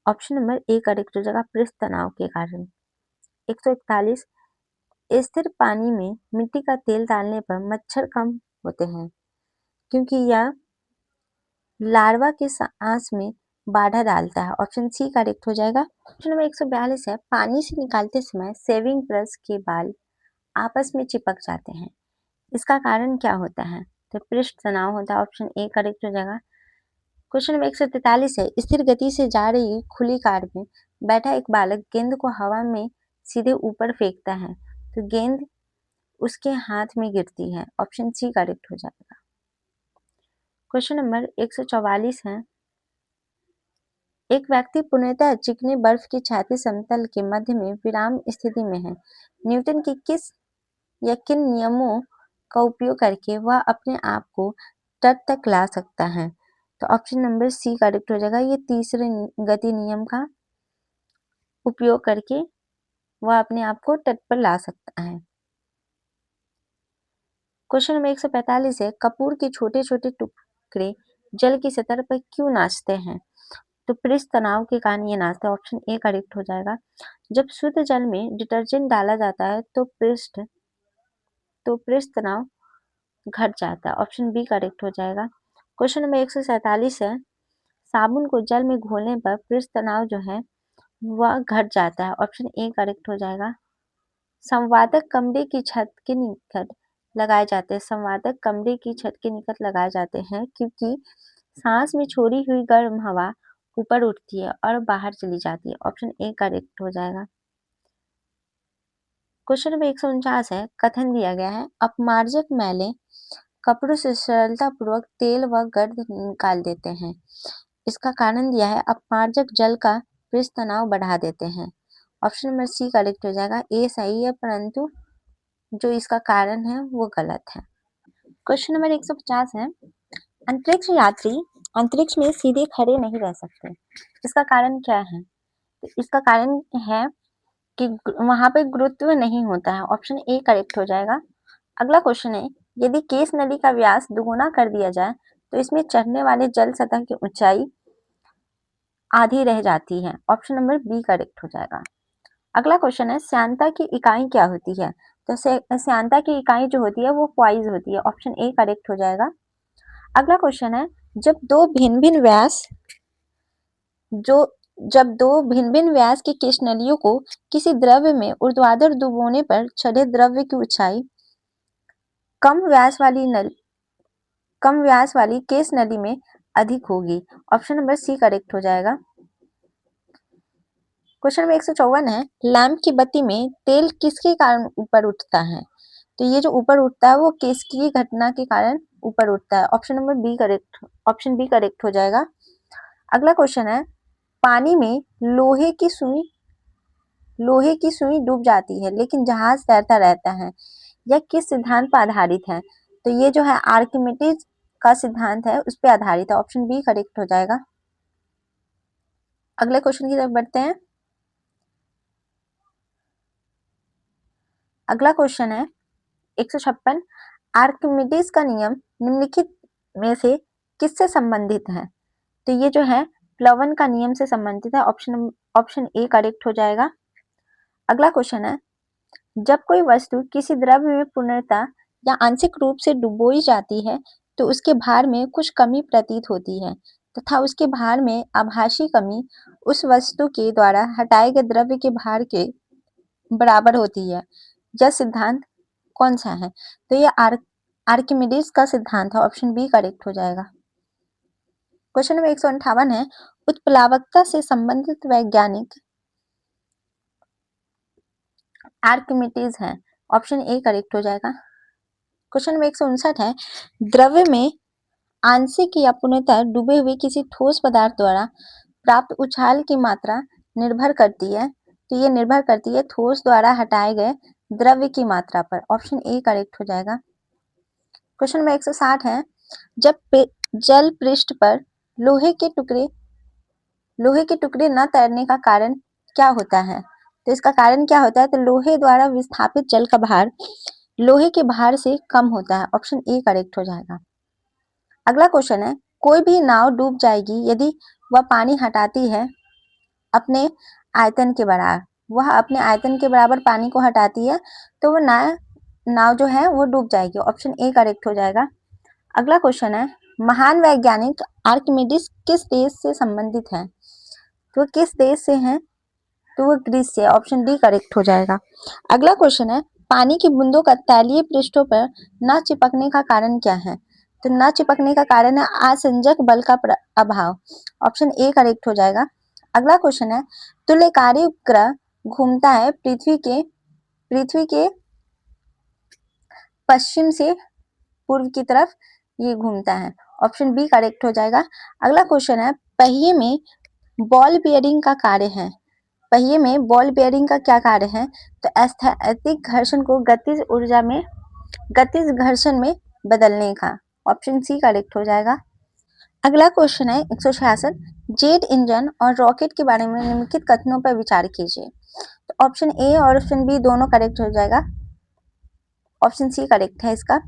[SPEAKER 1] ऑप्शन नंबर ए करेक्ट हो जाएगा, पृष्ठ तनाव के कारण। 141, स्थिर पानी में मिट्टी का तेल डालने पर मच्छर कम होते हैं क्योंकि यह लार्वा के सांस में बाधा डालता है। ऑप्शन सी करेक्ट हो जाएगा। क्वेश्चन नंबर 142 है, पानी से निकालते समय शेविंग ब्रश के बाल आपस में चिपक जाते हैं, इसका कारण क्या होता है? तो पृष्ठ तनाव होता है। ऑप्शन ए करेक्ट हो जाएगा। क्वेश्चन नंबर 143 है, स्थिर गति से जा रही खुली कार में बैठा एक बालक गेंद को हवा में सीधे ऊपर फेंकता है तो गेंद उसके हाथ में गिरती है। ऑप्शन सी करेक्ट हो जाएगा। क्वेश्चन नंबर 144 है, एक व्यक्ति पूर्णतः चिकनी बर्फ की छाती समतल के मध्य में विराम स्थिति में है। न्यूटन की किस या किन नियमों का उपयोग करके वह अपने आप को तट तक ला सकता है? तो ऑप्शन नंबर सी करेक्ट हो जाएगा। ये तीसरे गति नियम का उपयोग करके वह अपने आप को तट पर ला सकता है। क्वेश्चन नंबर 145 है, कपूर के छोटे छोटे टुकड़े जल की सतह पर क्यों नाचते हैं? तो पृष्ठ तनाव के कारण ये नाचते हैं। ऑप्शन ए करेक्ट हो जाएगा। जब शुद्ध जल में डिटर्जेंट डाला जाता है तो पृष्ठ तनाव घट जाता है। ऑप्शन बी करेक्ट हो जाएगा। क्वेश्चन नंबर 147 है, साबुन को जल में घोलने पर पृष्ठ तनाव जो है वह घट जाता है। ऑप्शन ए करेक्ट हो जाएगा। संवादक कमरे की छत के निकट लगाए जाते हैं। संवादक कमरे की छत के निकट लगाए जाते हैं क्योंकि सांस में छोड़ी हुई गर्म हवा ऊपर उठती है और बाहर चली जाती है। ऑप्शन ए करेक्ट हो जाएगा। क्वेश्चन नंबर 149 है, कथन दिया गया है, अपमार्जक मैले कपड़ों से सरलतापूर्वक तेल व गर्द निकाल देते हैं। इसका कारण दिया है, अपमार्जक जल का पृष्ठ तनाव बढ़ा देते हैं। ऑप्शन नंबर सी करेक्ट हो जाएगा। ए सही है परंतु जो इसका कारण है वो गलत है। क्वेश्चन नंबर 150 है, अंतरिक्ष यात्री अंतरिक्ष में सीधे खड़े नहीं रह सकते, इसका कारण क्या है? तो इसका कारण है कि वहां पे गुरुत्व नहीं होता है। ऑप्शन ए करेक्ट हो जाएगा। अगला क्वेश्चन है, यदि केस नली का व्यास दुगुना कर दिया जाए तो इसमें चढ़ने वाले जल सतह की ऊंचाई आधी रह जाती है। ऑप्शन नंबर बी करेक्ट हो जाएगा। अगला क्वेश्चन है, श्यानता की इकाई क्या होती है? तो श्यानता की इकाई जो होती है वो पॉइज होती है। ऑप्शन ए करेक्ट हो जाएगा। अगला क्वेश्चन है, जब दो भिन्न भिन्न व्यास की केश नलियों को किसी द्रव्य में ऊर्ध्वाधर डुबोने पर चढ़े द्रव्य की ऊंचाई कम व्यास वाली केस नली में अधिक होगी। ऑप्शन नंबर सी करेक्ट हो जाएगा। क्वेश्चन नंबर 154 है, लैंप की बत्ती में तेल किसके कारण ऊपर उठता है? तो ये जो ऊपर उठता है वो किस की घटना के कारण ऊपर उठता है। ऑप्शन बी करेक्ट हो जाएगा। अगला क्वेश्चन है, पानी में लोहे की सुई डूब जाती है लेकिन जहाज तैरता रहता है, यह किस सिद्धांत पर आधारित है? तो ये जो है आर्किमिडीज का सिद्धांत है उस पर आधारित है। ऑप्शन बी करेक्ट हो जाएगा। अगले क्वेश्चन की तरफ बढ़ते हैं। अगला क्वेश्चन है 156, आर्किमिडीज का नियम निम्नलिखित में से किससे संबंधित है? तो ये जो है प्लवन का नियम से संबंधित है। ऑप्शन ए करेक्ट हो जाएगा। अगला क्वेश्चन है, जब कोई वस्तु किसी द्रव्य में पूर्णतः या आंशिक रूप से डुबोई जाती है तो उसके भार में कुछ कमी प्रतीत होती है तथा उसके भार में आभासी कमी उस वस्तु के द्वारा हटाए गए द्रव्य के भार के बराबर होती है। यह सिद्धांत कौन सा है? तो ये आर्किमिडीज का सिद्धांत है। ऑप्शन बी करेक्ट हो जाएगा। क्वेश्चन नंबर 158 है, उत्प्लावकता से संबंधित वैज्ञानिक आर्किमिडीज है। ऑप्शन ए करेक्ट हो जाएगा। क्वेश्चन नंबर 159 है, द्रव्य में आंशिक या पूर्णतः डूबे हुए किसी ठोस पदार्थ द्वारा प्राप्त उछाल की मात्रा निर्भर करती है। तो ये निर्भर करती है ठोस द्वारा हटाए गए द्रव्य की मात्रा पर। ऑप्शन ए करेक्ट हो जाएगा। क्वेश्चन नंबर 160 है, जब जल पृष्ठ पर लोहे के टुकड़े न तैरने का कारण क्या होता है? तो इसका कारण क्या होता है? तो लोहे द्वारा विस्थापित जल का भार लोहे के भार से कम होता है। ऑप्शन ए करेक्ट हो जाएगा। अगला क्वेश्चन है, कोई भी नाव डूब जाएगी यदि वह पानी हटाती है अपने आयतन के बराबर। वह अपने आयतन के बराबर पानी को हटाती है तो वो नाव जो है वो डूब जाएगी। ऑप्शन ए करेक्ट हो जाएगा। अगला क्वेश्चन है, महान वैज्ञानिक आर्किमिडीज किस देश से संबंधित है? तो किस देश से हैं? तो वो ग्रीस से। ऑप्शन डी करेक्ट हो जाएगा। अगला क्वेश्चन है, पानी की बूंदों का तैलीय पृष्ठों पर न चिपकने का कारण क्या है? तो न चिपकने का कारण है आसंजक बल का अभाव। ऑप्शन ए करेक्ट हो जाएगा। अगला क्वेश्चन है, तुल्यकारी उपग्रह घूमता है पृथ्वी के पश्चिम से पूर्व की तरफ ये घूमता है। ऑप्शन बी करेक्ट हो जाएगा। अगला क्वेश्चन है, पहिए में बॉल बियरिंग का कार्य है। पहिए में बॉल बेयरिंग का क्या कार्य है? तो स्थैतिक घर्षण को गतिज घर्षण में बदलने का। ऑप्शन सी करेक्ट हो जाएगा। अगला क्वेश्चन है 166, जेट इंजन और रॉकेट के बारे में निम्नलिखित कथनों पर विचार कीजिए। तो ऑप्शन ए और ऑप्शन बी दोनों करेक्ट हो जाएगा। ऑप्शन सी करेक्ट है इसका।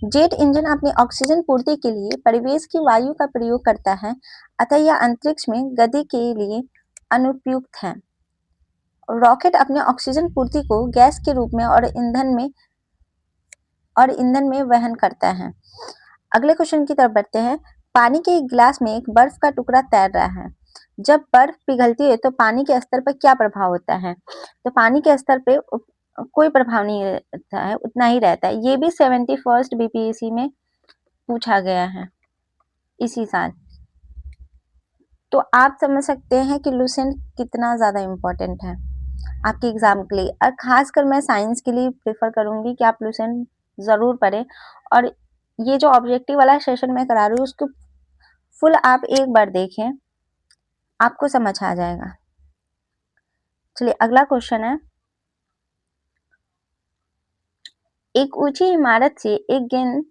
[SPEAKER 1] जेट इंजन अपनी ऑक्सीजन पूर्ति के लिए परिवेश की वायु का प्रयोग करता है अतः यह अंतरिक्ष में गति के लिए अनुपयुक्त है। रॉकेट अपने ऑक्सीजन पूर्ति को गैस के रूप में और ईंधन में वहन करता है। अगले क्वेश्चन की तरफ बढ़ते हैं, पानी के एक गिलास में एक बर्फ का टुकड़ा तैर रहा है। जब बर्फ पिघलती है तो पानी के स्तर पर क्या प्रभाव होता है? तो पानी के स्तर पे कोई प्रभाव नहीं रहता है, उतना ही रहता है। ये भी 71st बीपीएससी में पूछा गया है इसी साल। तो आप समझ सकते हैं कि लूसेंट कितना ज्यादा इम्पोर्टेंट है आपके एग्जाम के लिए। और खासकर मैं साइंस के लिए प्रेफर करूंगी कि आप लूसेंट जरूर पढ़ें और ये जो ऑब्जेक्टिव वाला सेशन मैं करा रही हूँ उसको फुल आप एक बार देखें, आपको समझ आ जाएगा। चलिए अगला क्वेश्चन है, एक ऊंची इमारत से एक गेंद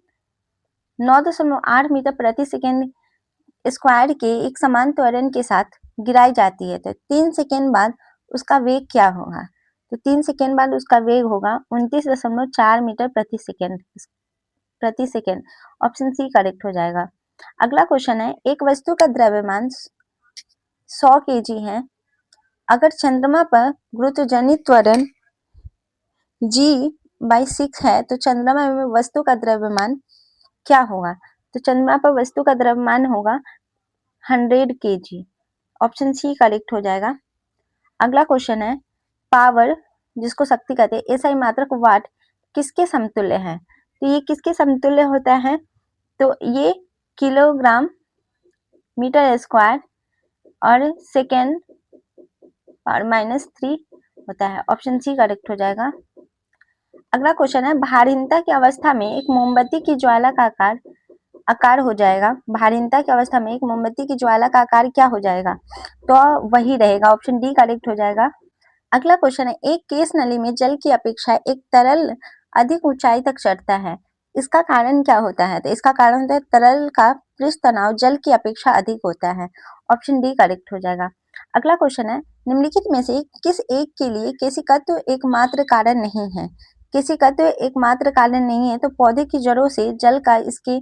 [SPEAKER 1] 9.8 मीटर प्रति सेकेंड स्क्वायर के एक समान त्वरण के साथ गिराई जाती है तो 3 सेकेंड बाद उसका वेग क्या होगा? तो 3 सेकेंड बाद उसका वेग होगा 29.4 मीटर प्रति सेकेंड। ऑप्शन सी करेक्ट हो जाएगा। अगला क्वेश्चन है, एक वस्तु का द्रव्यमान 100 केजी है। अगर चंद्रमा पर गुरुत्वाकर्षण त्वरण g/6 है तो चंद्रमा में वस्तु का द्रव्यमान क्या होगा? तो चंद्रमा पर वस्तु का द्रव्यमान होगा 100 kg। ऑप्शन सी करेक्ट हो जाएगा। अगला क्वेश्चन है, पावर जिसको शक्ति कहते हैं एसआई मात्रक वाट किसके समतुल्य है? तो ये किसके समतुल्य होता है? तो ये किलोग्राम मीटर स्क्वायर और सेकेंड पावर -3 होता है। ऑप्शन सी करेक्ट हो जाएगा। अगला क्वेश्चन है, भारीनता की अवस्था में एक मोमबत्ती की ज्वाला का आकार हो जाएगा। भारीनता की अवस्था में एक मोमबत्ती की ज्वाला का आकार क्या हो जाएगा? तो वही रहेगा। ऑप्शन डी करेक्ट हो जाएगा। अगला क्वेश्चन है, एक केस नली में जल की अपेक्षा एक तरल अधिक ऊंचाई तक चढ़ता है, इसका कारण क्या होता है? तो इसका कारण होता है तरल का पृष्ठ तनाव जल की अपेक्षा अधिक होता है। ऑप्शन डी करेक्ट हो जाएगा। अगला क्वेश्चन है, निम्नलिखित में से किस एक के लिए केशिकत्व एकमात्र कारण नहीं है? केशिकत्व एकमात्र कारण नहीं है तो पौधे की जड़ों से जल का इसके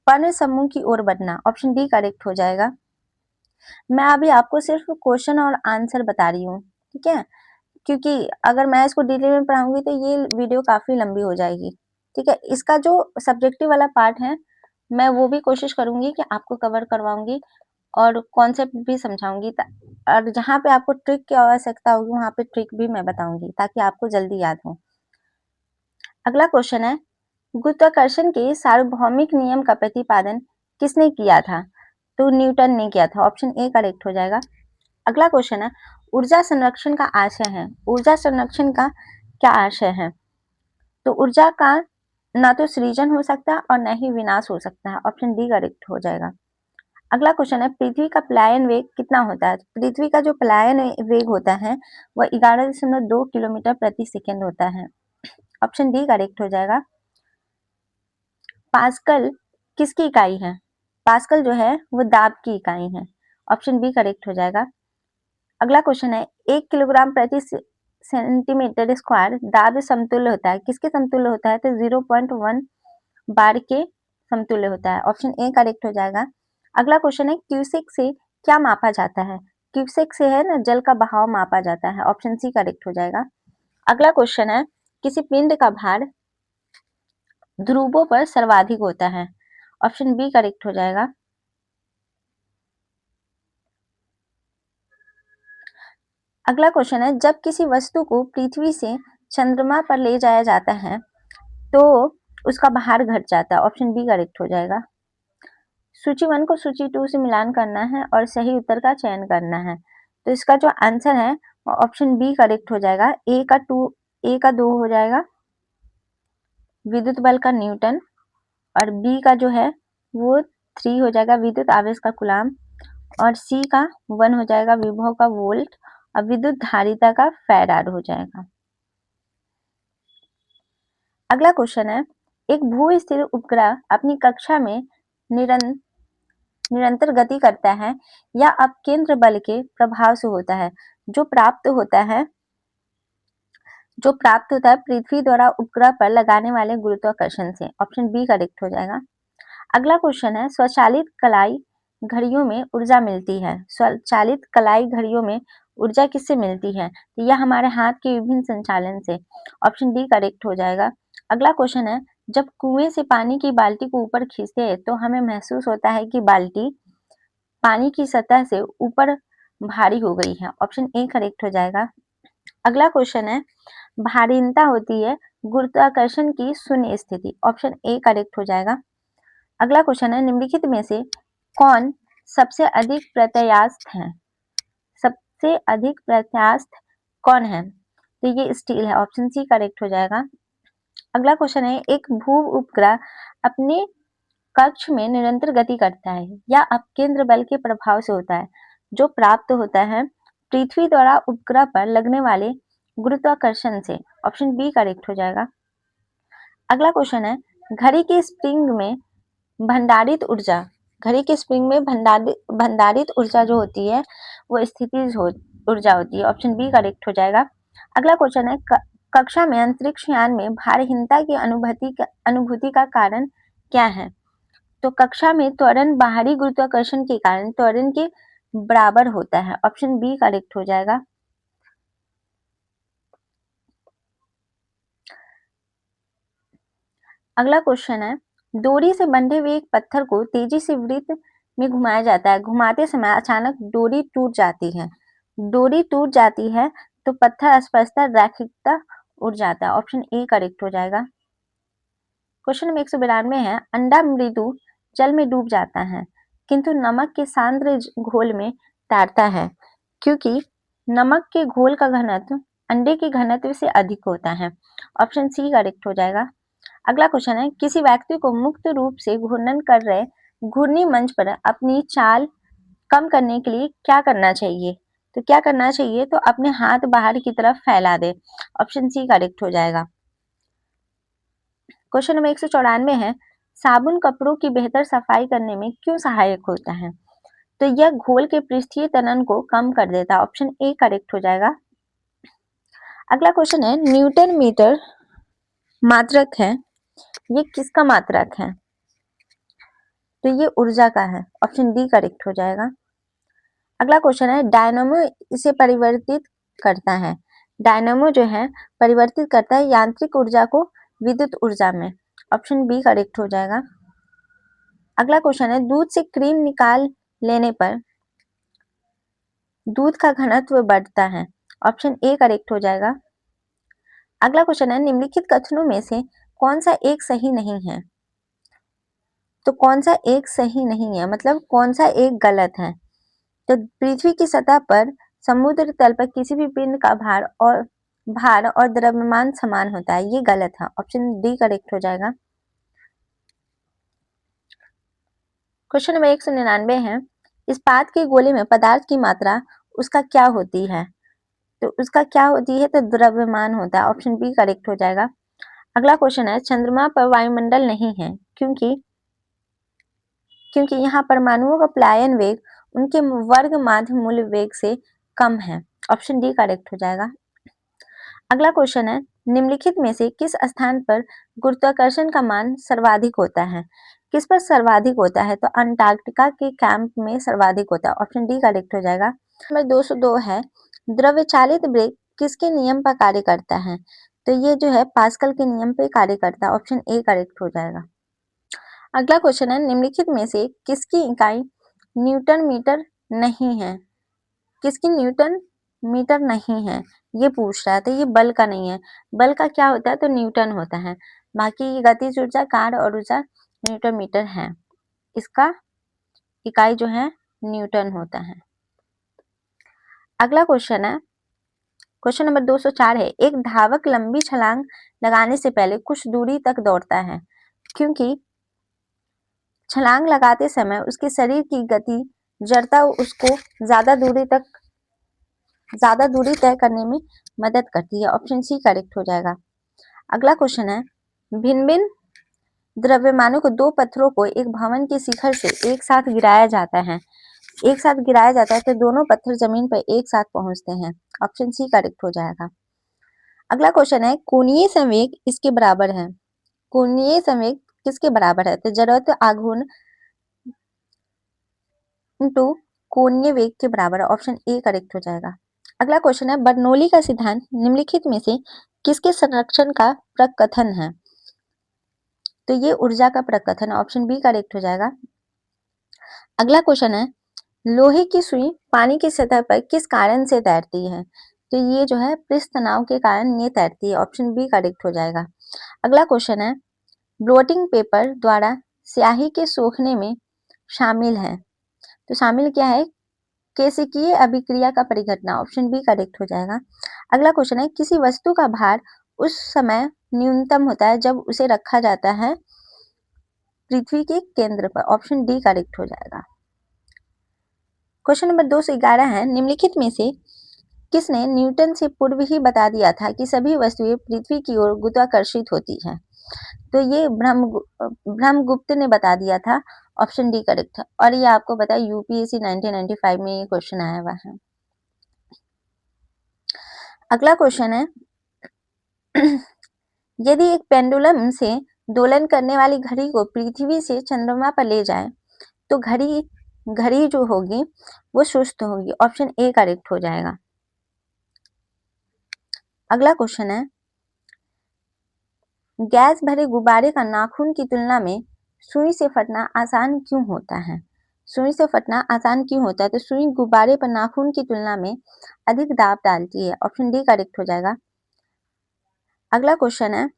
[SPEAKER 1] पर्ण समूह की ओर बढ़ना। ऑप्शन डी करेक्ट हो जाएगा। मैं अभी आपको सिर्फ क्वेश्चन और आंसर बता रही हूँ, ठीक है? क्योंकि अगर मैं इसको डिटेल में पढ़ाऊंगी तो ये वीडियो काफी लंबी हो जाएगी, ठीक है? इसका जो सब्जेक्टिव वाला पार्ट है मैं वो भी कोशिश करूंगी कि आपको कवर करवाऊंगी और कॉन्सेप्ट भी समझाऊंगी, और जहाँ पे आपको ट्रिक की आवश्यकता होगी वहां पे ट्रिक भी मैं बताऊंगी ताकि आपको जल्दी याद हो। अगला क्वेश्चन है, गुरुत्वाकर्षण के सार्वभौमिक नियम का प्रतिपादन किसने किया था? तो न्यूटन ने किया था, ऑप्शन ए करेक्ट हो जाएगा। अगला क्वेश्चन है, ऊर्जा संरक्षण का आशय है। ऊर्जा संरक्षण का क्या आशय है? तो ऊर्जा का ना तो सृजन हो सकता है और न ही विनाश हो सकता है, ऑप्शन डी करेक्ट हो जाएगा। अगला क्वेश्चन है, पृथ्वी का पलायन वेग कितना होता है? पृथ्वी का जो पलायन वेग होता है वह 11.2 किलोमीटर प्रति सेकेंड होता है, ऑप्शन डी करेक्ट हो जाएगा। पास्कल किसकी इकाई है? पास्कल जो है वो दाब की इकाई है, ऑप्शन बी करेक्ट हो जाएगा। अगला क्वेश्चन है, 1 किलोग्राम प्रति सेंटीमीटर स्क्वायर दाब समतुल्य होता है, किसके समतुल्य होता है? तो 0.1 बार के समतुल्य होता है, ऑप्शन ए करेक्ट हो जाएगा। अगला क्वेश्चन है, क्यूसेक से क्या मापा जाता है? क्यूसेक से है ना जल का बहाव मापा जाता है, ऑप्शन सी करेक्ट हो जाएगा। अगला क्वेश्चन है, किसी पिंड का भार ध्रुवों पर सर्वाधिक होता है, ऑप्शन बी करेक्ट हो जाएगा। अगला क्वेश्चन है, जब किसी वस्तु को पृथ्वी से चंद्रमा पर ले जाया जाता है तो उसका भार घट जाता है, ऑप्शन बी करेक्ट हो जाएगा। सूची 1 को सूची 2 से मिलान करना है और सही उत्तर का चयन करना है, तो इसका जो आंसर है ऑप्शन बी करेक्ट हो जाएगा। ए का 2 हो जाएगा विद्युत बल का न्यूटन, और बी का जो है वो 3 हो जाएगा विद्युत आवेश का कूलाम, और सी का 1 हो जाएगा विभव का वोल्ट, और विद्युत धारिता का फैराड हो जाएगा। अगला क्वेश्चन है, एक भू स्थिर उपग्रह अपनी कक्षा में निरंतर गति करता है या अपकेंद्र बल के प्रभाव से होता है? जो प्राप्त होता है पृथ्वी द्वारा उपग्रह पर लगाने वाले गुरुत्वाकर्षण से, ऑप्शन बी करेक्ट हो जाएगा। अगला क्वेश्चन है, स्वचालित कलाई घड़ियों में ऊर्जा मिलती है। स्वचालित कलाई घड़ियों में ऊर्जा किससे मिलती है? तो यह हमारे हाथ के विभिन्न संचालन से, ऑप्शन डी करेक्ट हो जाएगा। अगला क्वेश्चन है, जब कुएं से पानी की बाल्टी को ऊपर खींचते हैं तो हमें महसूस होता है कि बाल्टी पानी की सतह से ऊपर भारी हो गई है, ऑप्शन ए करेक्ट हो जाएगा। अगला क्वेश्चन है, भारीनता होती है गुरुत्वाकर्षण की शून्य स्थिति, ऑप्शन ए करेक्ट हो जाएगा। अगला क्वेश्चन है, निम्नलिखित में से कौन सबसे अधिक प्रत्यास्थ है? सबसे अधिक प्रत्यास्थ कौन है? तो ये स्टील है, ऑप्शन सी करेक्ट हो जाएगा। अगला क्वेश्चन है, एक भू उपग्रह अपने कक्ष में निरंतर गति करता है या अपकेंद्र बल के प्रभाव से होता है? जो प्राप्त होता है पृथ्वी द्वारा उपग्रह पर लगने वाले गुरुत्वाकर्षण से, ऑप्शन बी करेक्ट हो जाएगा। अगला क्वेश्चन है, घड़ी के स्प्रिंग में भंडारित ऊर्जा घड़ी के स्प्रिंग में भंडारित ऊर्जा जो होती है वो स्थितिज ऊर्जा होती है, ऑप्शन बी करेक्ट हो जाएगा। अगला क्वेश्चन है, कक्षा में अंतरिक्ष यान में भारहीनता की अनुभूति का कारण क्या है? तो कक्षा में त्वरण बाहरी गुरुत्वाकर्षण के कारण त्वरण के बराबर होता है, ऑप्शन बी करेक्ट हो जाएगा। अगला क्वेश्चन है, डोरी से बंधे हुए एक पत्थर को तेजी से वृत्त में घुमाया जाता है, घुमाते समय अचानक डोरी टूट जाती है। डोरी टूट जाती है तो पत्थर स्पर्शता रैखिकता उड़ जाता है, ऑप्शन ए करेक्ट हो जाएगा। क्वेश्चन नंबर 192 है, अंडा मृदु जल में डूब जाता है किंतु नमक के सांद्र घोल में तैरता है, क्योंकि नमक के घोल का घनत्व अंडे के घनत्व से अधिक होता है, ऑप्शन सी करेक्ट हो जाएगा। अगला क्वेश्चन है, किसी व्यक्ति को मुक्त रूप से घूर्णन कर रहे घूर्णी मंच पर अपनी चाल कम करने के लिए क्या करना चाहिए? तो क्या करना चाहिए? तो अपने हाथ बाहर की तरफ फैला दे, ऑप्शन सी करेक्ट हो जाएगा। क्वेश्चन नंबर 194 है, साबुन कपड़ों की बेहतर सफाई करने में क्यों सहायक होता है? तो यह घोल के पृष्ठीय तनन को कम कर देता है, ऑप्शन ए करेक्ट हो जाएगा। अगला क्वेश्चन है, न्यूटन मीटर मात्रक है, ये किसका मात्रक है? तो ये ऊर्जा का है, ऑप्शन डी करेक्ट हो जाएगा। अगला क्वेश्चन है डायनामो इसे परिवर्तित करता है। डायनामो जो है परिवर्तित करता है यांत्रिक ऊर्जा को विद्युत ऊर्जा में। ऑप्शन बी करेक्ट हो जाएगा। अगला क्वेश्चन है दूध से क्रीम निकाल लेने पर दूध का घनत्व बढ़ता है। ऑप्शन ए करेक्ट हो जाएगा। अगला क्वेश्चन है निम्नलिखित कथनों में से कौन सा एक सही नहीं है। तो कौन सा एक सही नहीं है मतलब कौन सा एक गलत है। तो पृथ्वी की सतह पर समुद्र तल पर किसी भी पिंड का भार और द्रव्यमान समान होता है, ये गलत है। ऑप्शन डी करेक्ट हो जाएगा। क्वेश्चन नंबर 199 है इस्पात के गोले में पदार्थ की मात्रा उसका क्या होती है। तो उसका क्या होती है तो द्रव्यमान होता है। ऑप्शन बी करेक्ट हो जाएगा। अगला क्वेश्चन है चंद्रमा पर वायुमंडल नहीं है क्योंकि यहाँ परमाणुओं का पलायन वेग उनके वर्ग माध्य मूल वेग से कम है। ऑप्शन डी करेक्ट हो जाएगा। अगला क्वेश्चन है निम्नलिखित में से किस स्थान पर गुरुत्वाकर्षण का मान सर्वाधिक होता है। किस पर सर्वाधिक होता है तो अंटार्कटिका के कैंप में सर्वाधिक होता है। ऑप्शन डी करेक्ट हो जाएगा। नंबर 202 है द्रव्य चालित ब्रेक किसके नियम पर कार्य करता है। तो ये जो है पास्कल के नियम पे कार्य करता है। ऑप्शन ए करेक्ट हो जाएगा। अगला क्वेश्चन है निम्नलिखित में से किसकी इकाई न्यूटन मीटर नहीं है। किसकी न्यूटन मीटर नहीं है ये पूछ रहा है। तो ये बल का नहीं है। बल का क्या होता है तो न्यूटन होता है। बाकी गतिज ऊर्जा कार्य और ऊर्जा न्यूटन मीटर है। इसका इकाई जो है न्यूटन होता है। अगला क्वेश्चन है क्वेश्चन नंबर 204 है एक धावक लंबी छलांग लगाने से पहले कुछ दूरी तक दौड़ता है क्योंकि छलांग लगाते समय उसके शरीर की गति जड़ता उसको ज्यादा दूरी तय करने में मदद करती है। ऑप्शन सी करेक्ट हो जाएगा। अगला क्वेश्चन है भिन्न भिन्न द्रव्यमानों को दो पत्थरों को एक भवन के शिखर से एक साथ गिराया जाता है तो दोनों पत्थर जमीन पर एक साथ पहुंचते हैं। ऑप्शन सी करेक्ट हो जाएगा। अगला क्वेश्चन है कोणीय संवेग इसके बराबर है। कोणीय संवेग किसके बराबर है तो जड़त्व आघूर्ण इंटू कोणीय वेग के बराबर है। ऑप्शन ए करेक्ट हो जाएगा। अगला क्वेश्चन है बर्नौली का सिद्धांत निम्नलिखित में से किसके संरक्षण का प्रकथन है। तो ये ऊर्जा का प्रकथन है। ऑप्शन बी करेक्ट हो जाएगा। अगला क्वेश्चन है लोहे की सुई पानी की सतह पर किस कारण से तैरती है। तो ये जो है पृष्ठ तनाव के कारण ये तैरती है। ऑप्शन बी करेक्ट हो जाएगा। अगला क्वेश्चन है ब्लोटिंग पेपर द्वारा स्याही के सोखने में शामिल है। तो शामिल क्या है केशिकीय अभिक्रिया का परिघटना। ऑप्शन बी करेक्ट हो जाएगा। अगला क्वेश्चन है किसी वस्तु का भार उस समय न्यूनतम होता है जब उसे रखा जाता है पृथ्वी के केंद्र पर। ऑप्शन डी करेक्ट हो जाएगा। क्वेश्चन नंबर 211 है निम्नलिखित में से किसने न्यूटन से पूर्व ही बता दिया था कि सभी वस्तुएं पृथ्वी की ओर गुरुत्वाकर्षित होती हैं। तो ये ब्रह्मगुप्त ने बता दिया था। ऑप्शन डी करेक्ट है। और ये आपको पता है यूपीएससी 1995 में ये क्वेश्चन आया हुआ है। अगला क्वेश्चन है यदि एक पेंडुलम से दोलन करने वाली घड़ी को पृथ्वी से चंद्रमा पर ले जाए तो घड़ी जो होगी वो सुस्त होगी। ऑप्शन ए करेक्ट हो जाएगा। अगला क्वेश्चन है गैस भरे गुब्बारे का नाखून की तुलना में सुई से फटना आसान क्यों होता है। सुई से फटना आसान क्यों होता है तो सुई गुब्बारे पर नाखून की तुलना में अधिक दाब डालती है। ऑप्शन डी करेक्ट हो जाएगा। अगला क्वेश्चन है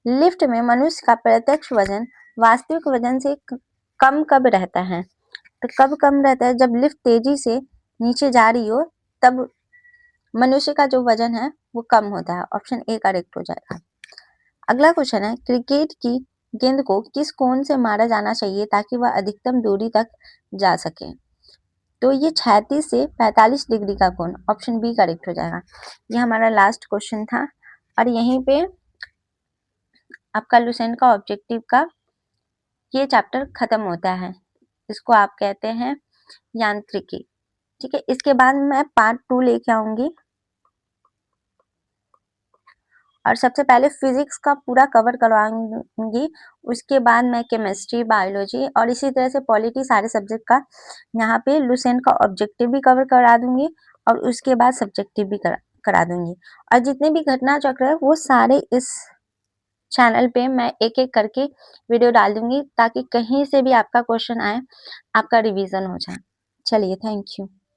[SPEAKER 1] लिफ्ट में मनुष्य का प्रत्यक्ष वजन वास्तविक वजन से कम कब रहता है। तो कब कम रहता है जब लिफ्ट तेजी से नीचे जा रही हो तब मनुष्य का जो वजन है वो कम होता है। ऑप्शन ए करेक्ट हो जाएगा। अगला क्वेश्चन है क्रिकेट की गेंद को किस कोण से मारा जाना चाहिए ताकि वह अधिकतम दूरी तक जा सके। तो ये 36 से 45 डिग्री का कोण। ऑप्शन बी करेक्ट हो जाएगा। ये हमारा लास्ट क्वेश्चन था और यहीं पे आपका लुसेंट का ऑब्जेक्टिव का ये चैप्टर खत्म होता है। इसको आप कहते हैं यांत्रिकी। ठीक है इसके बाद मैं पार्ट 2 लेके आऊंगी और सबसे पहले फिजिक्स का पूरा कवर करवाऊंगी, उसके बाद मैं केमिस्ट्री, बायोलॉजी और इसी तरह से पॉलिटी सारे सब्जेक्ट का यहाँ पे लुसेंट का ऑब्जेक्टिव भी कवर करा दूंगी और उसके बाद सब्जेक्टिव भी करा दूंगी। और जितने भी घटना चक्र है वो सारे इस चैनल पे मैं एक एक करके वीडियो डाल दूंगी, ताकि कहीं से भी आपका क्वेश्चन आए, आपका रिवीजन हो जाए। चलिए, थैंक यू।